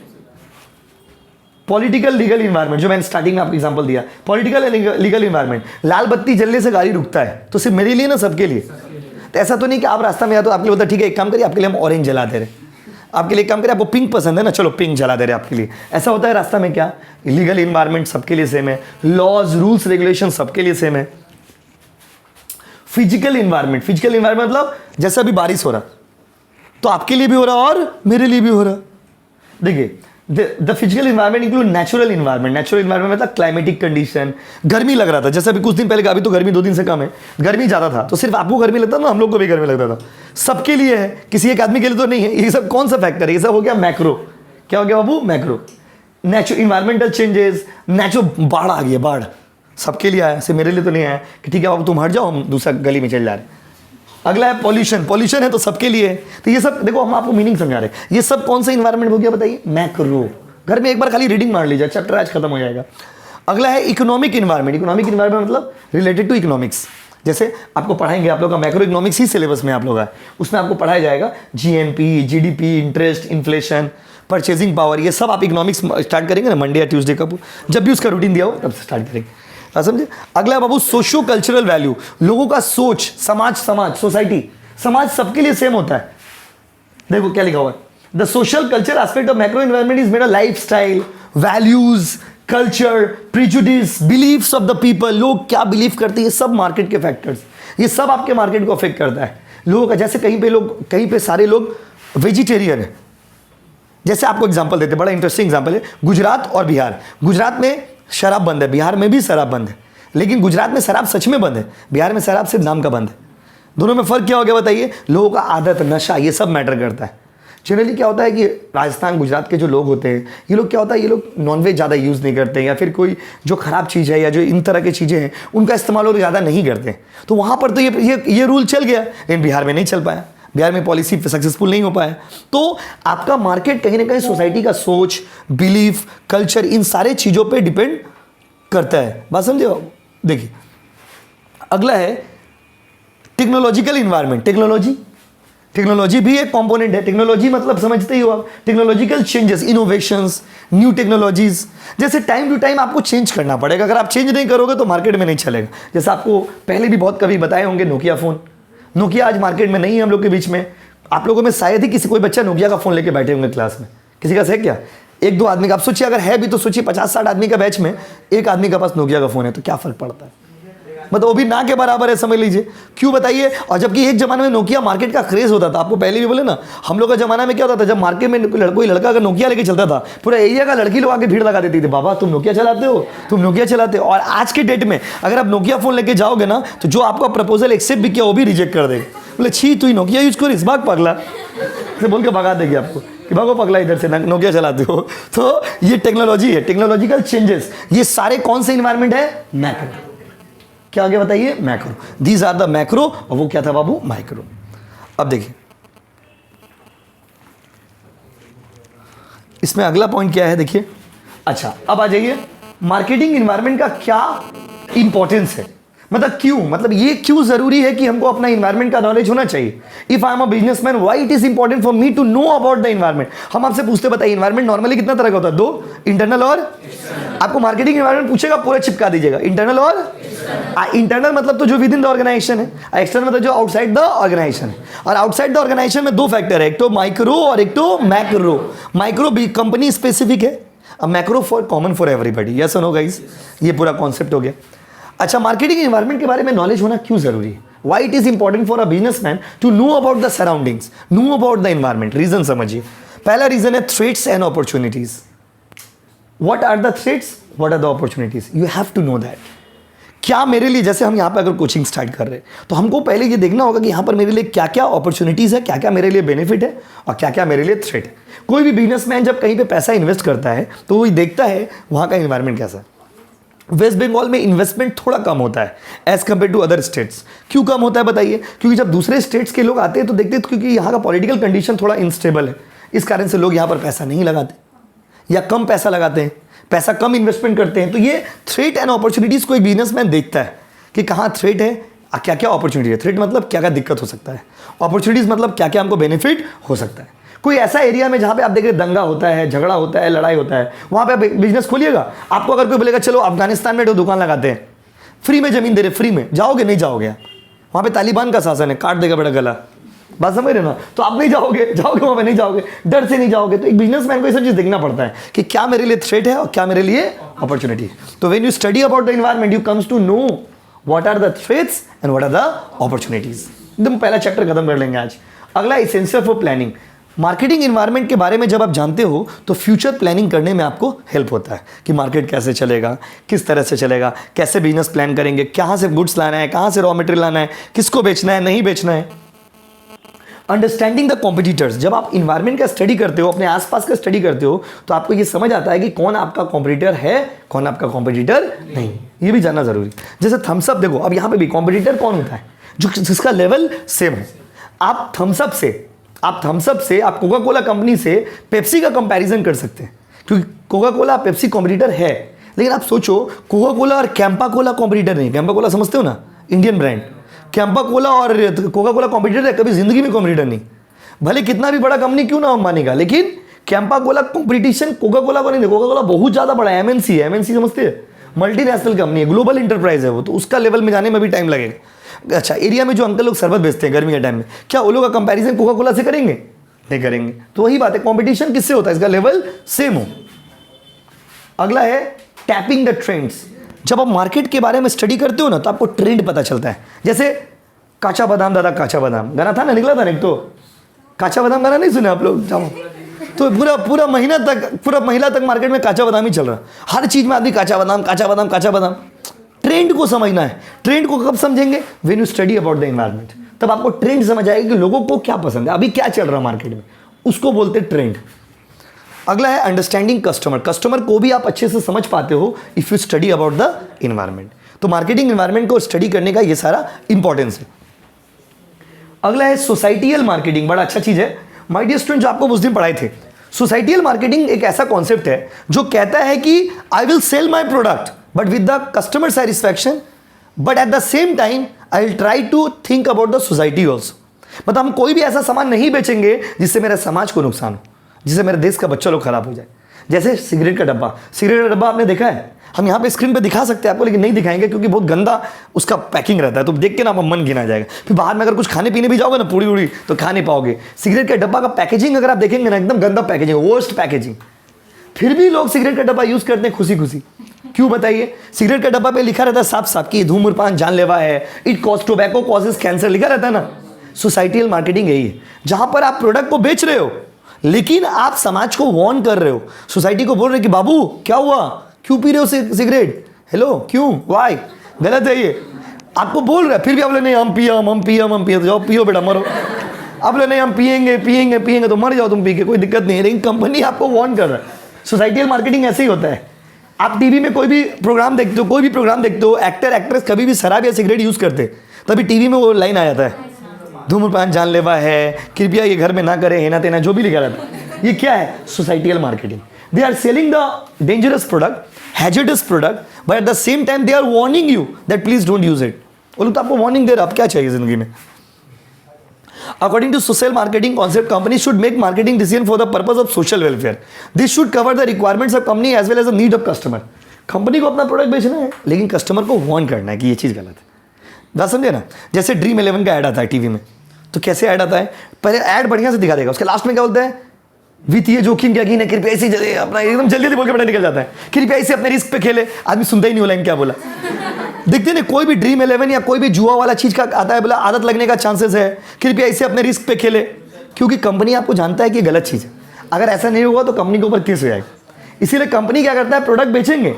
Speaker 1: पॉलिटिकल लीगल इन्वायरमेंट, जो मैंने स्टार्टिंग में आपको एग्जांपल दिया, पॉलिटिकल लीगल इन्वायरमेंट, लाल बत्ती जलने से गाड़ी रुकता है तो सिर्फ मेरे लिए ना, सबके लिए। तो ऐसा तो नहीं कि आप रास्ता में या तो आपके लिए होता है ठीक है एक काम करिए आपके लिए हम ऑरेंज जला दे रहे, आपके लिए एक काम करिए आपको पिंक पसंद है ना, चलो पिंक जला दे रहे आपके लिए। ऐसा होता है रास्ता में क्या? लीगल इन्वायरमेंट सबके लिए सेम है, लॉज रूल्स रेगुलेशन सबके लिए सेम है। फिजिकल इन्वायरमेंट, फिजिकल इन्वायरमेंट मतलब जैसे अभी बारिश हो रहा तो आपके लिए भी हो रहा और मेरे लिए भी हो रहा। देखिए the physical environment include natural environment. Natural environment मतलब क्लाइमेटिक कंडीशन, गर्मी लग रहा था जैसे अभी कुछ दिन पहले, अभी तो गर्मी 2 दिन से कम है, गर्मी ज़्यादा था तो सिर्फ आपको गर्मी लगता था ना, हम लोग को भी गर्मी लगता था, सबके लिए है, किसी एक आदमी के लिए तो नहीं है। ये सब कौन सा फैक्टर है? ये सब हो गया मैक्रो। क्या हो गया बाबू? Macro. Natural environmental changes, natural बाढ़ आ गई है, बाढ़ सबके लिए आया, सिर्फ मेरे लिए तो नहीं आया कि ठीक है बाबू तुम हट जाओ हम दूसरा गली में चल जा रहे। अगला है पॉल्यूशन, पॉल्यूशन है तो सबके लिए है। तो ये सब देखो हम आपको मीनिंग समझा रहे हैं, ये सब कौन सा इन्वायरमेंट हो गया बताइए? मैक्रो। घर में एक बार खाली रीडिंग मार लीजिए, चैप्टर आज खत्म हो जाएगा। अगला है इकोनॉमिक इन्वायरमेंट। इकोनॉमिक इन्वायरमेंट मतलब रिलेटेड टू इकोनॉमिक्स, जैसे आपको पढ़ाएंगे, आप लोग का मैक्रो इकोनॉमिक्स ही सिलेबस में आप लोग है, उसमें आपको पढ़ाया जाएगा GNP, GDP, interest, inflation, purchasing power, ये सब आप इकोनॉमिक्स स्टार्ट करेंगे ना मंडे या ट्यूसडे का, जब भी उसका रूटीन दिया हो तब से स्टार्ट करेंगे, समझे। अगला बाबू सोशियो कल्चरल वैल्यू, लोगों का सोच, समाज सोसाइटी, समाज सबके लिए सेम होता है। देखो क्या लिखा हुआ है, the social culture aspect of macro environment is made a lifestyle, values, culture, prejudice, beliefs of the people, लोग क्या बिलीव करते हैं, ये सब मार्केट के फैक्टर्स, ये सब आपके मार्केट को अफेक्ट करता है। लोगों का जैसे कहीं पे सारे लोग वेजिटेरियन है, जैसे आपको एग्जांपल देते, बड़ा इंटरेस्टिंग एग्जांपल है, गुजरात और बिहार। गुजरात में शराब बंद है, बिहार में भी शराब बंद है, लेकिन गुजरात में शराब सच में बंद है, बिहार में शराब सिर्फ नाम का बंद है। दोनों में फर्क क्या हो गया बताइए? लोगों का आदत, नशा, ये सब मैटर करता है। जनरली क्या होता है कि राजस्थान गुजरात के जो लोग होते हैं, ये लोग क्या होता है, ये लोग नॉनवेज ज़्यादा यूज़ नहीं करते हैं, या फिर कोई जो ख़राब चीज़ है या जो इन तरह की चीज़ें हैं उनका इस्तेमाल लोग ज़्यादा नहीं करते हैं। तो वहाँ पर तो ये रूल चल गया, लेकिन बिहार में नहीं चल पाया, बिहार में पॉलिसी सक्सेसफुल नहीं हो पाया। तो आपका मार्केट कहीं ना कहीं सोसाइटी का सोच, बिलीफ, कल्चर, इन सारे चीज़ों पर डिपेंड करता है। बात समझे? देखिए अगला है टेक्नोलॉजिकल इन्वायरमेंट। टेक्नोलॉजी भी एक कंपोनेंट है। टेक्नोलॉजी मतलब समझते ही हो आप, technological changes, innovations, new technologies, जैसे टाइम टू टाइम आपको चेंज करना पड़ेगा। अगर आप चेंज नहीं करोगे तो मार्केट में नहीं चलेगा। जैसे आपको पहले भी बहुत कभी बताए होंगे नोकिया फ़ोन, नोकिया आज मार्केट में नहीं है हम लोग के बीच में। आप लोगों में शायद ही कोई बच्चा नोकिया का फ़ोन लेके बैठे होंगे क्लास में, किसी का है क्या? 1-2 आदमी का। आप सोचिए अगर है भी तो सोचिए 50-60 आदमी का बैच में एक आदमी का पास नोकिया का फ़ोन है तो क्या फ़र्क पड़ता है? मतलब वो भी ना के बराबर है, समझ लीजिए। क्यों बताइए? और जबकि एक जमाने में नोकिया मार्केट का क्रेज होता था। आपको पहले भी बोले ना, हम लोग का जमाना में क्या होता था, जब मार्केट में कोई लड़का अगर नोकिया लेके चलता था, पूरा एरिया का लड़की लोग आके भीड़ लगा देती थी, बाबा तुम नोकिया चलाते हो, तुम नोकिया चलाते हो। और आज के डेट में अगर आप नोकिया फ़ोन लेके जाओगे ना, तो जो आपका प्रपोजल एक्सेप्ट भी किया वो भी रिजेक्ट कर देगा। बोले छी तू नोकिया यूज कर, इस भाग पगला से बोल के भगा देगी आपको कि भागो पगला इधर से, नोकिया चलाते हो। तो ये टेक्नोलॉजी है, टेक्नोलॉजिकल चेंजेस, ये सारे कौन से इन्वायरमेंट है? मैक्रो। क्या आगे बताइए? Macro. These are the macro, और वो क्या था बाबू? माइक्रो। अब देखिए इसमें अगला पॉइंट क्या है, देखिए। अच्छा अब आ जाइए, मार्केटिंग इन्वायरमेंट का क्या इंपॉर्टेंस है, मतलब क्यों, मतलब ये क्यों जरूरी है कि हमको अपना इन्वायरमेंट का नॉलेज होना चाहिए। If I am a businessman, why it is important for me to know about the environment. हम आपसे पूछते बताइए इन्वायरमेंट नॉर्मली कितना तरह का होता है? 2, इंटरनल और आपको मार्केटिंग इन्वायरमेंट पूछेगा पूरा चिपका दीजिएगा, इंटरनल और इंटरनल मतलब तो जो विद इन द ऑर्गेनाइजेशन है, एक्सटर्नल मतलब जो आउटसाइड द ऑर्गेनाइजेशन है। और आउटसाइड द ऑर्गेनाइजेशन में 2 फैक्टर है, एक तो माइक्रो और एक तो मैक्रो। माइक्रो भी कंपनी स्पेसिफिक है, अब macro for common for everybody. Yes और नो गाइस, ये पूरा कॉन्सेप्ट हो गया। अच्छा, मार्केटिंग इन्वायरमेंट के बारे में नॉलेज होना क्यों जरूरी है? Why it is important for a businessman to know about the surroundings, know about the environment. Reason समझिए। पहला रीजन है threats and opportunities. What are the threats, what are the opportunities, you have to know that. क्या मेरे लिए, जैसे हम यहाँ पे अगर कोचिंग स्टार्ट कर रहे हैं तो हमको पहले ये देखना होगा कि यहाँ पर मेरे लिए क्या क्या अपॉर्चुनिटीज़ है, क्या क्या मेरे लिए बेनिफिट है और क्या क्या मेरे लिए थ्रेट है। कोई भी बिजनेसमैन जब कहीं पे पैसा इन्वेस्ट करता है तो वो देखता है वहाँ का इन्वायरमेंट कैसा है। वेस्ट बंगाल में इन्वेस्टमेंट थोड़ा कम होता है as compare to other states. क्यों कम होता है बताइए? क्योंकि जब दूसरे स्टेट्स के लोग आते हैं तो देखते हैं क्योंकि यहाँ का पॉलिटिकल कंडीशन थोड़ा इनस्टेबल है, इस कारण से लोग यहाँ पर पैसा नहीं लगाते या कम पैसा लगाते हैं, पैसा कम इन्वेस्टमेंट करते हैं। तो ये थ्रेट एंड अपॉर्चुनिटीज़ को एक बिजनेसमैन देखता है कि कहाँ थ्रेट है, क्या क्या अपॉर्चुनिटी है। थ्रेट मतलब क्या क्या दिक्कत हो सकता है, अपॉर्चुनिटीज़ मतलब क्या क्या हमको बेनिफिट हो सकता है। कोई ऐसा एरिया में जहाँ पे आप देख रहे दंगा होता है, झगड़ा होता है, लड़ाई होता है, वहाँ पे आप बिजनेस खोलिएगा। आपको अगर कोई बोलेगा चलो अफगानिस्तान में दुकान लगाते हैं, फ्री में ज़मीन दे रहे, फ्री में, जाओगे? नहीं जाओगे। वहाँ पे तालिबान का शासन है, काट देगा बड़ा गला, बात समझ रहे ना? तो आप नहीं जाओगे वहाँ पे नहीं जाओगे, डर से नहीं जाओगे। तो एक बिजनेसमैन को ये सब चीज़ देखना पड़ता है कि क्या मेरे लिए थ्रेट है और क्या मेरे लिए अपॉर्चुनिटी है। तो when you study about the environment you comes to know what are the threats and what are the opportunities. एकदम पहला चैप्टर खत्म कर लेंगे आज। अगला essential for planning. Marketing environment के बारे में जब आप जानते हो तो फ्यूचर प्लानिंग करने में आपको हेल्प होता है कि मार्केट कैसे चलेगा, किस तरह से चलेगा, कैसे बिजनेस प्लान करेंगे, कहाँ से गुड्स लाना है, कहाँ से रॉ मटेरियल लाना है, किसको बेचना है, नहीं बेचना है। Understanding the competitors. जब आप इन्वायरमेंट का स्टडी करते हो, अपने आसपास का स्टडी करते हो, तो आपको ये समझ आता है कि कौन आपका कॉम्पिटिटर है, कौन आपका कॉम्पिटिटर नहीं, ये भी जानना जरूरी। जैसे थम्सअप देखो, अब यहाँ पे भी कॉम्पिटिटर कौन होता है? जो जिसका लेवल सेम हो। आप थम्सअप से आप कोका कोला कंपनी से पेप्सी का कंपैरिजन कर सकते हैं, क्योंकि कोका कोला पेप्सी कॉम्पिटिटर है। लेकिन आप सोचो कोका कोला और कैंपा कोला कॉम्पिटिटर नहीं। कैंपा कोला समझते हो ना, इंडियन ब्रांड। कैंपा कोला और कोका कोला कॉम्पिटिटर है, कभी जिंदगी में कॉम्पिटिटर नहीं। भले कितना भी बड़ा कंपनी क्यों ना मानेगा, लेकिन Campa Cola competition Coca Cola को नहीं दे। कोका कोला बहुत ज़्यादा बड़ा है, एमएनसी है। एमएनसी समझते हैं, मल्टीनेशनल कंपनी है, ग्लोबल इंटरप्राइज है वो, तो उसका लेवल में जाने में भी टाइम लगेगा। अच्छा, एरिया में जो अंकल लोग शरबत बेचते हैं गर्मी के टाइम में, क्या वो लोग का कंपैरिजन कोका कोला से करेंगे? नहीं करेंगे। तो वही बात है, कंपटीशन किससे होता है? इसका लेवल सेम हो। अगला है टैपिंग द ट्रेंड्स। जब आप मार्केट के बारे में स्टडी करते हो ना, तो आपको ट्रेंड पता चलता है। जैसे काचा बादाम दादा काचा बादाम गाना था ना, निकला था ना एक, तो काचा बादाम गाना नहीं सुने आप लोग? जाओ, तो पूरा महीना तक मार्केट में काचा बादाम ही चल रहा है। हर चीज में आदमी काचा बादाम काचा बादाम काचा बादाम। ट्रेंड को समझना है। ट्रेंड को कब समझेंगे? When you study about the environment. तब आपको ट्रेंड समझ आएगा कि लोगों को क्या पसंद है, अभी क्या चल रहा है मार्केट में, उसको बोलते हैं ट्रेंड। अगला है अंडरस्टैंडिंग कस्टमर। कस्टमर को भी आप अच्छे से समझ पाते हो if you study about the environment. तो मार्केटिंग एनवायरनमेंट को स्टडी करने का ये सारा इंपॉर्टेंस है। अगला है सोसाइटियल मार्केटिंग। बड़ा अच्छा चीज है माय डियर स्टूडेंट, जो आपको उस दिन पढ़ाए थे। सोसाइटियल मार्केटिंग एक ऐसा कॉन्सेप्ट है जो कहता है कि I will sell my product but with the customer satisfaction, but at the same time I will try to think about the society also. मतलब हम कोई भी ऐसा सामान नहीं बेचेंगे जिससे मेरे समाज को नुकसान हो, जिससे मेरे देश का बच्चा लोग खराब हो जाए। जैसे सिगरेट का डब्बा। सिगरेट का डब्बा आपने देखा है? हम यहाँ पे स्क्रीन पे दिखा सकते हैं आपको, लेकिन नहीं दिखाएंगे क्योंकि बहुत गंदा उसका पैकिंग रहता है, तो देख के ना आपका मन गिना जाएगा। फिर बाहर में अगर कुछ खाने पीने भी जाओगे ना, पूरी उड़ी, तो खा नहीं पाओगे। सिगरेट का डब्बा का पैकेजिंग अगर आप देखेंगे ना, एकदम गंदा पैकेजिंग, वर्स्ट पैकेजिंग। फिर भी लोग सिगरेट का डब्बा यूज करते हैं खुशी खुशी। क्यों बताइए? सिगरेट का डब्बा पे लिखा रहता है साफ साफ कि धूम्रपान जानलेवा है, it cause tobacco causes cancer, लिखा रहता है ना। सोसाइटियल मार्केटिंग यही है, जहां पर आप प्रोडक्ट को बेच रहे हो लेकिन आप समाज को वार्न कर रहे हो। सोसाइटी को बोल रहे हो कि बाबू क्या हुआ, क्यों पी रहे हो सिगरेट, हेलो क्यों, वाई, गलत है ये। आपको बोल रहा है, फिर भी आप लोग नहीं हम पिए, तो जाओ पियो बेटा, मरो। आप लोग नहीं हम पिएंगे तो मर जाओ तुम पी के, कोई दिक्कत नहीं है, लेकिन कंपनी आपको वार्न कर रहा है। सोसाइटियल मार्केटिंग ऐसे ही होता है। आप टीवी में कोई भी प्रोग्राम देखते हो, एक्टर एक्ट्रेस कभी भी शराब या सिगरेट यूज करते, तभी टीवी में वो लाइन आ जाता है, धूम्रपान जानलेवा है, कृपया ये घर में ना करें, हेना तेना जो भी लिखा रहता है। ये क्या है? Societal marketing. They are selling the dangerous product, hazardous product, but at the same time they are warning you that please don't use it. वो लोग तो आपको वार्निंग दे रहे, आप क्या चाहिए जिंदगी में। According to social marketing concept, companies should make marketing decision for the purpose of social welfare. This should cover the requirements of company as well as the need of customer. Company को अपना product बेचना है, लेकिन customer को warn करना है कि ये चीज़ गलत है। बात समझे ना? जैसे ड्रीम 11 का ऐड आता है टीवी में, तो कैसे ऐड आता है? पहले ऐड बढ़िया से दिखा देगा, उसके लास्ट में क्या बोलता है? वित्तीय जोखिम क्या कीन, कृपया इसे अपना एकदम जल्दी बोल के बड़ा निकल जाता है, कृपया इसे अपने रिस्क पे खेले। आदमी सुनता ही नहीं, लाइन क्या बोला। देखते नहीं, कोई भी ड्रीम 11 या कोई भी जुआ वाला चीज का आता है, बोला आदत लगने का चांसेस है, कृपया इसे अपने रिस्क पे खेले, क्योंकि कंपनी आपको जानता है कि गलत चीज है। अगर ऐसा नहीं होगा तो कंपनी के ऊपर केस हो जाएगा। इसीलिए कंपनी क्या करता है? प्रोडक्ट बेचेंगे,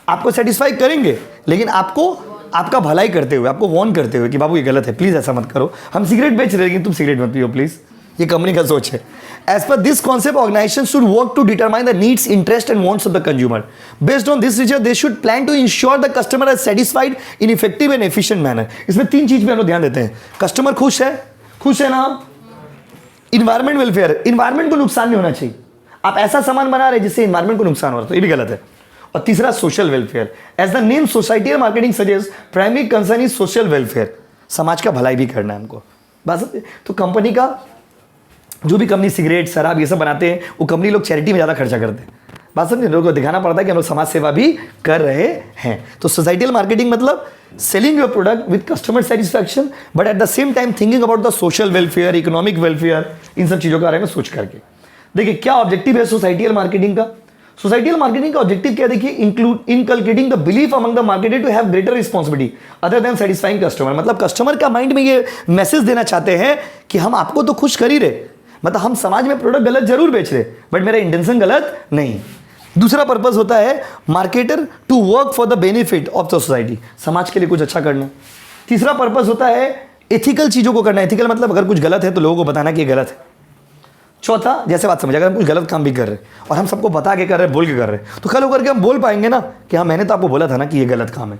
Speaker 1: आपको सेटिस्फाई करेंगे, लेकिन आपको आपका भलाई करते हुए, आपको वार्न करते हुए कि बाबू ये गलत है, प्लीज ऐसा मत करो। हम सिगरेट बेच रहे हैं लेकिन तुम सिगरेट मत पियो प्लीज। ये कंपनी का सोच है। As per this concept, organizations should work to determine the needs, interests, and wants of the consumer. Based on this research, they should plan to ensure the customer is satisfied in effective and efficient manner. इसमें 3 चीज पे हम लोग ध्यान देते हैं. Customer खुश है ना. इन्वायरमेंट वेलफेयर, इन्वायरमेंट को नुकसान नहीं होना चाहिए. आप ऐसा सामान बना रहे हैं जिससे इन्वायरमेंट को नुकसान हो रहा है, तो ये भी गलत है. और तीसरा social welfare. As the name society marketing suggest, primary concern is social welfare. समाज का भलाई भी करना है हमको. बस तो कंपनी का जो भी कंपनी सिगरेट शराब ये सब बनाते हैं, वो कंपनी लोग चैरिटी में ज़्यादा खर्चा करते हैं. बात समझे, लोगों को दिखाना पड़ता है कि हम लोग समाज सेवा भी कर रहे हैं. तो सोसाइटल मार्केटिंग मतलब selling your product with customer satisfaction, but at the same time thinking about the social welfare, economic welfare, इन सब चीज़ों के बारे में सोच करके. देखिए क्या ऑब्जेक्टिव है सोसाइटल मार्केटिंग का. सोसाइटल मार्केटिंग का ऑब्जेक्टिव क्या है, देखिए, inculcating the belief among the marketer to have greater responsibility other than satisfying customer. मतलब कस्टमर का माइंड में ये मैसेज देना चाहते हैं कि हम आपको तो खुश कर ही रहे, मतलब हम समाज में प्रोडक्ट गलत जरूर बेच रहे, बट मेरा इंटेंशन गलत नहीं. दूसरा पर्पस होता है marketer to work for the benefit of the society, समाज के लिए कुछ अच्छा करना. तीसरा पर्पस होता है एथिकल चीज़ों को करना. एथिकल मतलब अगर कुछ गलत है तो लोगों को बताना कि ये गलत है. चौथा, जैसे बात समझ, अगर हम कुछ गलत काम भी कर रहे हैं और हम सबको बता के कर रहे हैं, बोल के कर रहे हैं, तो कल होकर के हम बोल पाएंगे ना कि हाँ मैंने तो आपको बोला था ना कि ये गलत काम है.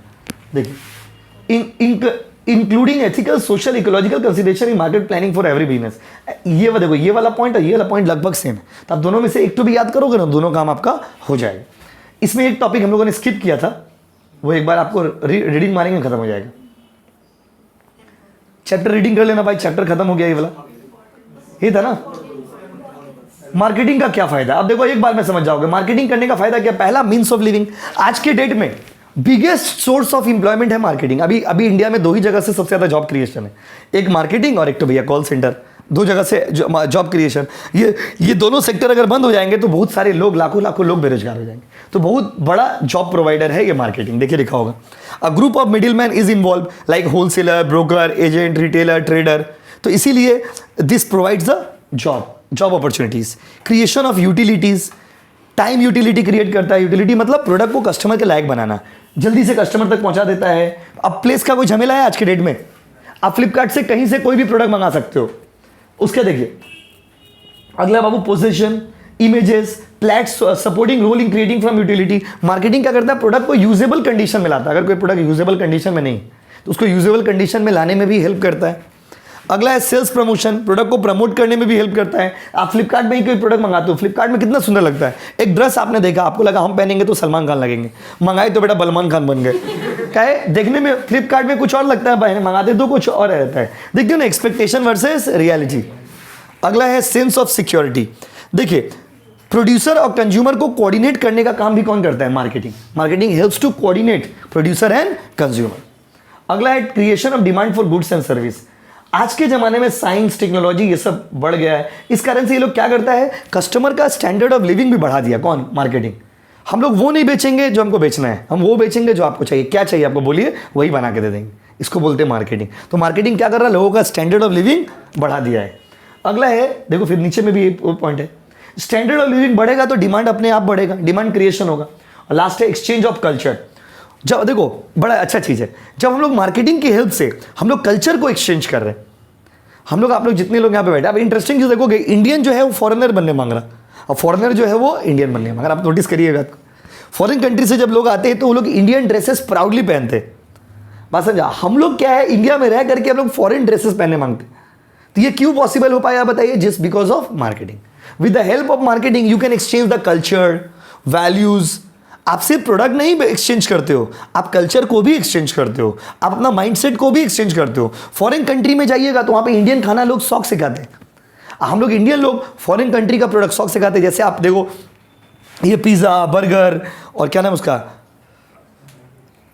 Speaker 1: देखिए, including ethical, social, ecological consideration in market planning for every business. ये देखो, ये वाला पॉइंट और ये वाला पॉइंट लगभग सेम है, तो आप दोनों में से एक तो भी याद करोगे ना, दोनों काम आपका हो जाएगा. इसमें एक टॉपिक हम लोगों ने स्किप किया था, वो एक बार आपको रीडिंग मारेंगे खत्म हो जाएगा. चैप्टर रीडिंग कर लेना भाई, चैप्टर खत्म हो गया. ये वाला ये था ना, मार्केटिंग का क्या फायदा. अब देखो, एक बार में समझ जाओगे मार्केटिंग करने का फायदा क्या. पहला, मीन्स ऑफ लिविंग. आज के डेट में बिगेस्ट सोर्स ऑफ एम्प्लॉयमेंट है मार्केटिंग. अभी इंडिया में 2 ही जगह से सबसे ज़्यादा जॉब क्रिएशन है, एक मार्केटिंग और एक तो भैया कॉल सेंटर. 2 जगह से जॉब क्रिएशन. ये दोनों सेक्टर अगर बंद हो जाएंगे तो बहुत सारे लोग, लाखों लोग बेरोजगार हो जाएंगे. तो बहुत बड़ा जॉब प्रोवाइडर है ये मार्केटिंग. देखिए लिखा होगा, a group of middle man is involve like wholesaler, broker, agent, retailer, trader. तो इसीलिए this provides the job opportunities. Creation of utilities, time utility create करता है. यूटिलिटी मतलब प्रोडक्ट को कस्टमर के लायक बनाना, जल्दी से कस्टमर तक पहुंचा देता है. अब प्लेस का कोई झमेला है आज के डेट में, आप फ्लिपकार्ट से कहीं से कोई भी प्रोडक्ट मंगा सकते हो. उसके देखिए अगला बाबू, position, images, plates, supporting role in creating from utility. Marketing क्या करता है, प्रोडक्ट को यूजेबल कंडीशन में लाता है. अगर कोई प्रोडक्ट यूजेबल कंडीशन में नहीं तो उसको यूजेबल कंडीशन में लाने में भी हेल्प करता है. अगला है सेल्स प्रमोशन, प्रोडक्ट को प्रमोट करने में भी हेल्प करता है. आप फ्लिपकार्ट में ही कोई प्रोडक्ट मंगाते हो, फ्लिपकार्ट में कितना सुंदर लगता है. एक ड्रेस आपने देखा, आपको लगा हम पहनेंगे तो सलमान खान लगेंगे, मंगाए तो बेटा सलमान खान बन गए. क्या है, देखने में फ्लिपकार्ट में कुछ और लगता है, भाई मंगाते तो कुछ और रहता है. देखते हो ना, एक्सपेक्टेशन वर्सेस रियलिटी. अगला है सेंस ऑफ सिक्योरिटी. देखिए, प्रोड्यूसर और कंज्यूमर को कोऑर्डिनेट करने का काम भी कौन करता है, marketing. Marketing helps to coordinate producer and consumer. अगला है creation of demand for goods and service. आज के ज़माने में साइंस, टेक्नोलॉजी ये सब बढ़ गया है. इस कारण से ये लोग क्या करता है, कस्टमर का स्टैंडर्ड ऑफ लिविंग भी बढ़ा दिया. कौन, मार्केटिंग. हम लोग वो नहीं बेचेंगे जो हमको बेचना है, हम वो बेचेंगे जो आपको चाहिए. क्या चाहिए आपको, बोलिए, वही बना के दे देंगे. इसको बोलते हैं मार्केटिंग. तो मार्केटिंग क्या कर रहा है, लोगों का स्टैंडर्ड ऑफ लिविंग बढ़ा दिया है. अगला है, देखो फिर नीचे में भी एक पॉइंट है, स्टैंडर्ड ऑफ लिविंग बढ़ेगा तो डिमांड अपने आप बढ़ेगा, डिमांड क्रिएशन होगा. और लास्ट है एक्सचेंज ऑफ कल्चर. जब देखो बड़ा अच्छा चीज़ है, जब हम लोग मार्केटिंग की हेल्प से हम लोग कल्चर को एक्सचेंज कर रहे हैं. हम लोग, आप लोग जितने लोग यहाँ पे बैठे, अब इंटरेस्टिंग चीज़ देखोगे, इंडियन जो है वो फॉरेनर बनने मांग रहा और फॉरेनर जो है वो इंडियन बनने मांग रहा. आप नोटिस करिएगा, फॉरेन कंट्री से जब लोग आते हैं तो वो लोग इंडियन ड्रेसेस प्राउडली पहनते हैं. बात समझा. हम लोग क्या है, इंडिया में रह करके हम लोग फॉरेन ड्रेसेस पहनने मांगते हैं. तो ये क्यों पॉसिबल हो पाया बताइए, just because of marketing. With the help of marketing you can exchange the culture, values. आप सिर्फ प्रोडक्ट नहीं एक्सचेंज करते हो, आप कल्चर को भी एक्सचेंज करते हो, आप अपना माइंडसेट को भी एक्सचेंज करते हो. फॉरेन कंट्री में जाइएगा तो वहाँ पे इंडियन खाना लोग शौक से खाते हैं. हम लोग इंडियन लोग फॉरेन कंट्री का प्रोडक्ट शौक से खाते हैं. जैसे आप देखो, ये पिज़्ज़ा, बर्गर और क्या नाम उसका,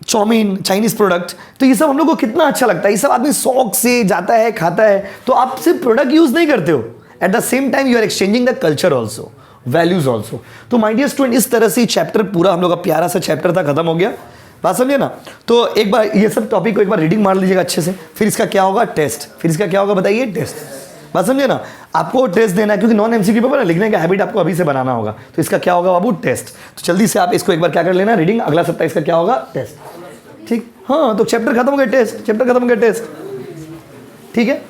Speaker 1: चाउमीन, चाइनीज प्रोडक्ट, तो ये सब हम लोग को कितना अच्छा लगता है. ये सब आदमी शौक से जाता है, खाता है. तो आप सिर्फ प्रोडक्ट यूज नहीं करते हो, at the same time you are exchanging the culture also, values also. तो माय डियर स्टूडेंट, इस तरह से चैप्टर पूरा हम लोग का प्यारा सा चैप्टर था, खत्म हो गया. बात समझिए ना. तो एक बार ये सब टॉपिक को एक बार रीडिंग मार लीजिएगा अच्छे से. फिर इसका क्या होगा, टेस्ट. फिर इसका क्या होगा बताइए, टेस्ट. बात समझिए ना. आपको टेस्ट देना है क्योंकि नॉन एमसीक्यू पेपर है, लिखने का हैबिट आपको अभी से बनाना होगा. तो इसका क्या होगा बाबू, टेस्ट. तो जल्दी से आप इसको एक बार क्या कर लेना, रीडिंग. अगला सप्ताह इसका क्या होगा, टेस्ट. ठीक, हाँ. तो चैप्टर खत्म हो गया, टेस्ट. चैप्टर खत्म हो गया, टेस्ट. ठीक है.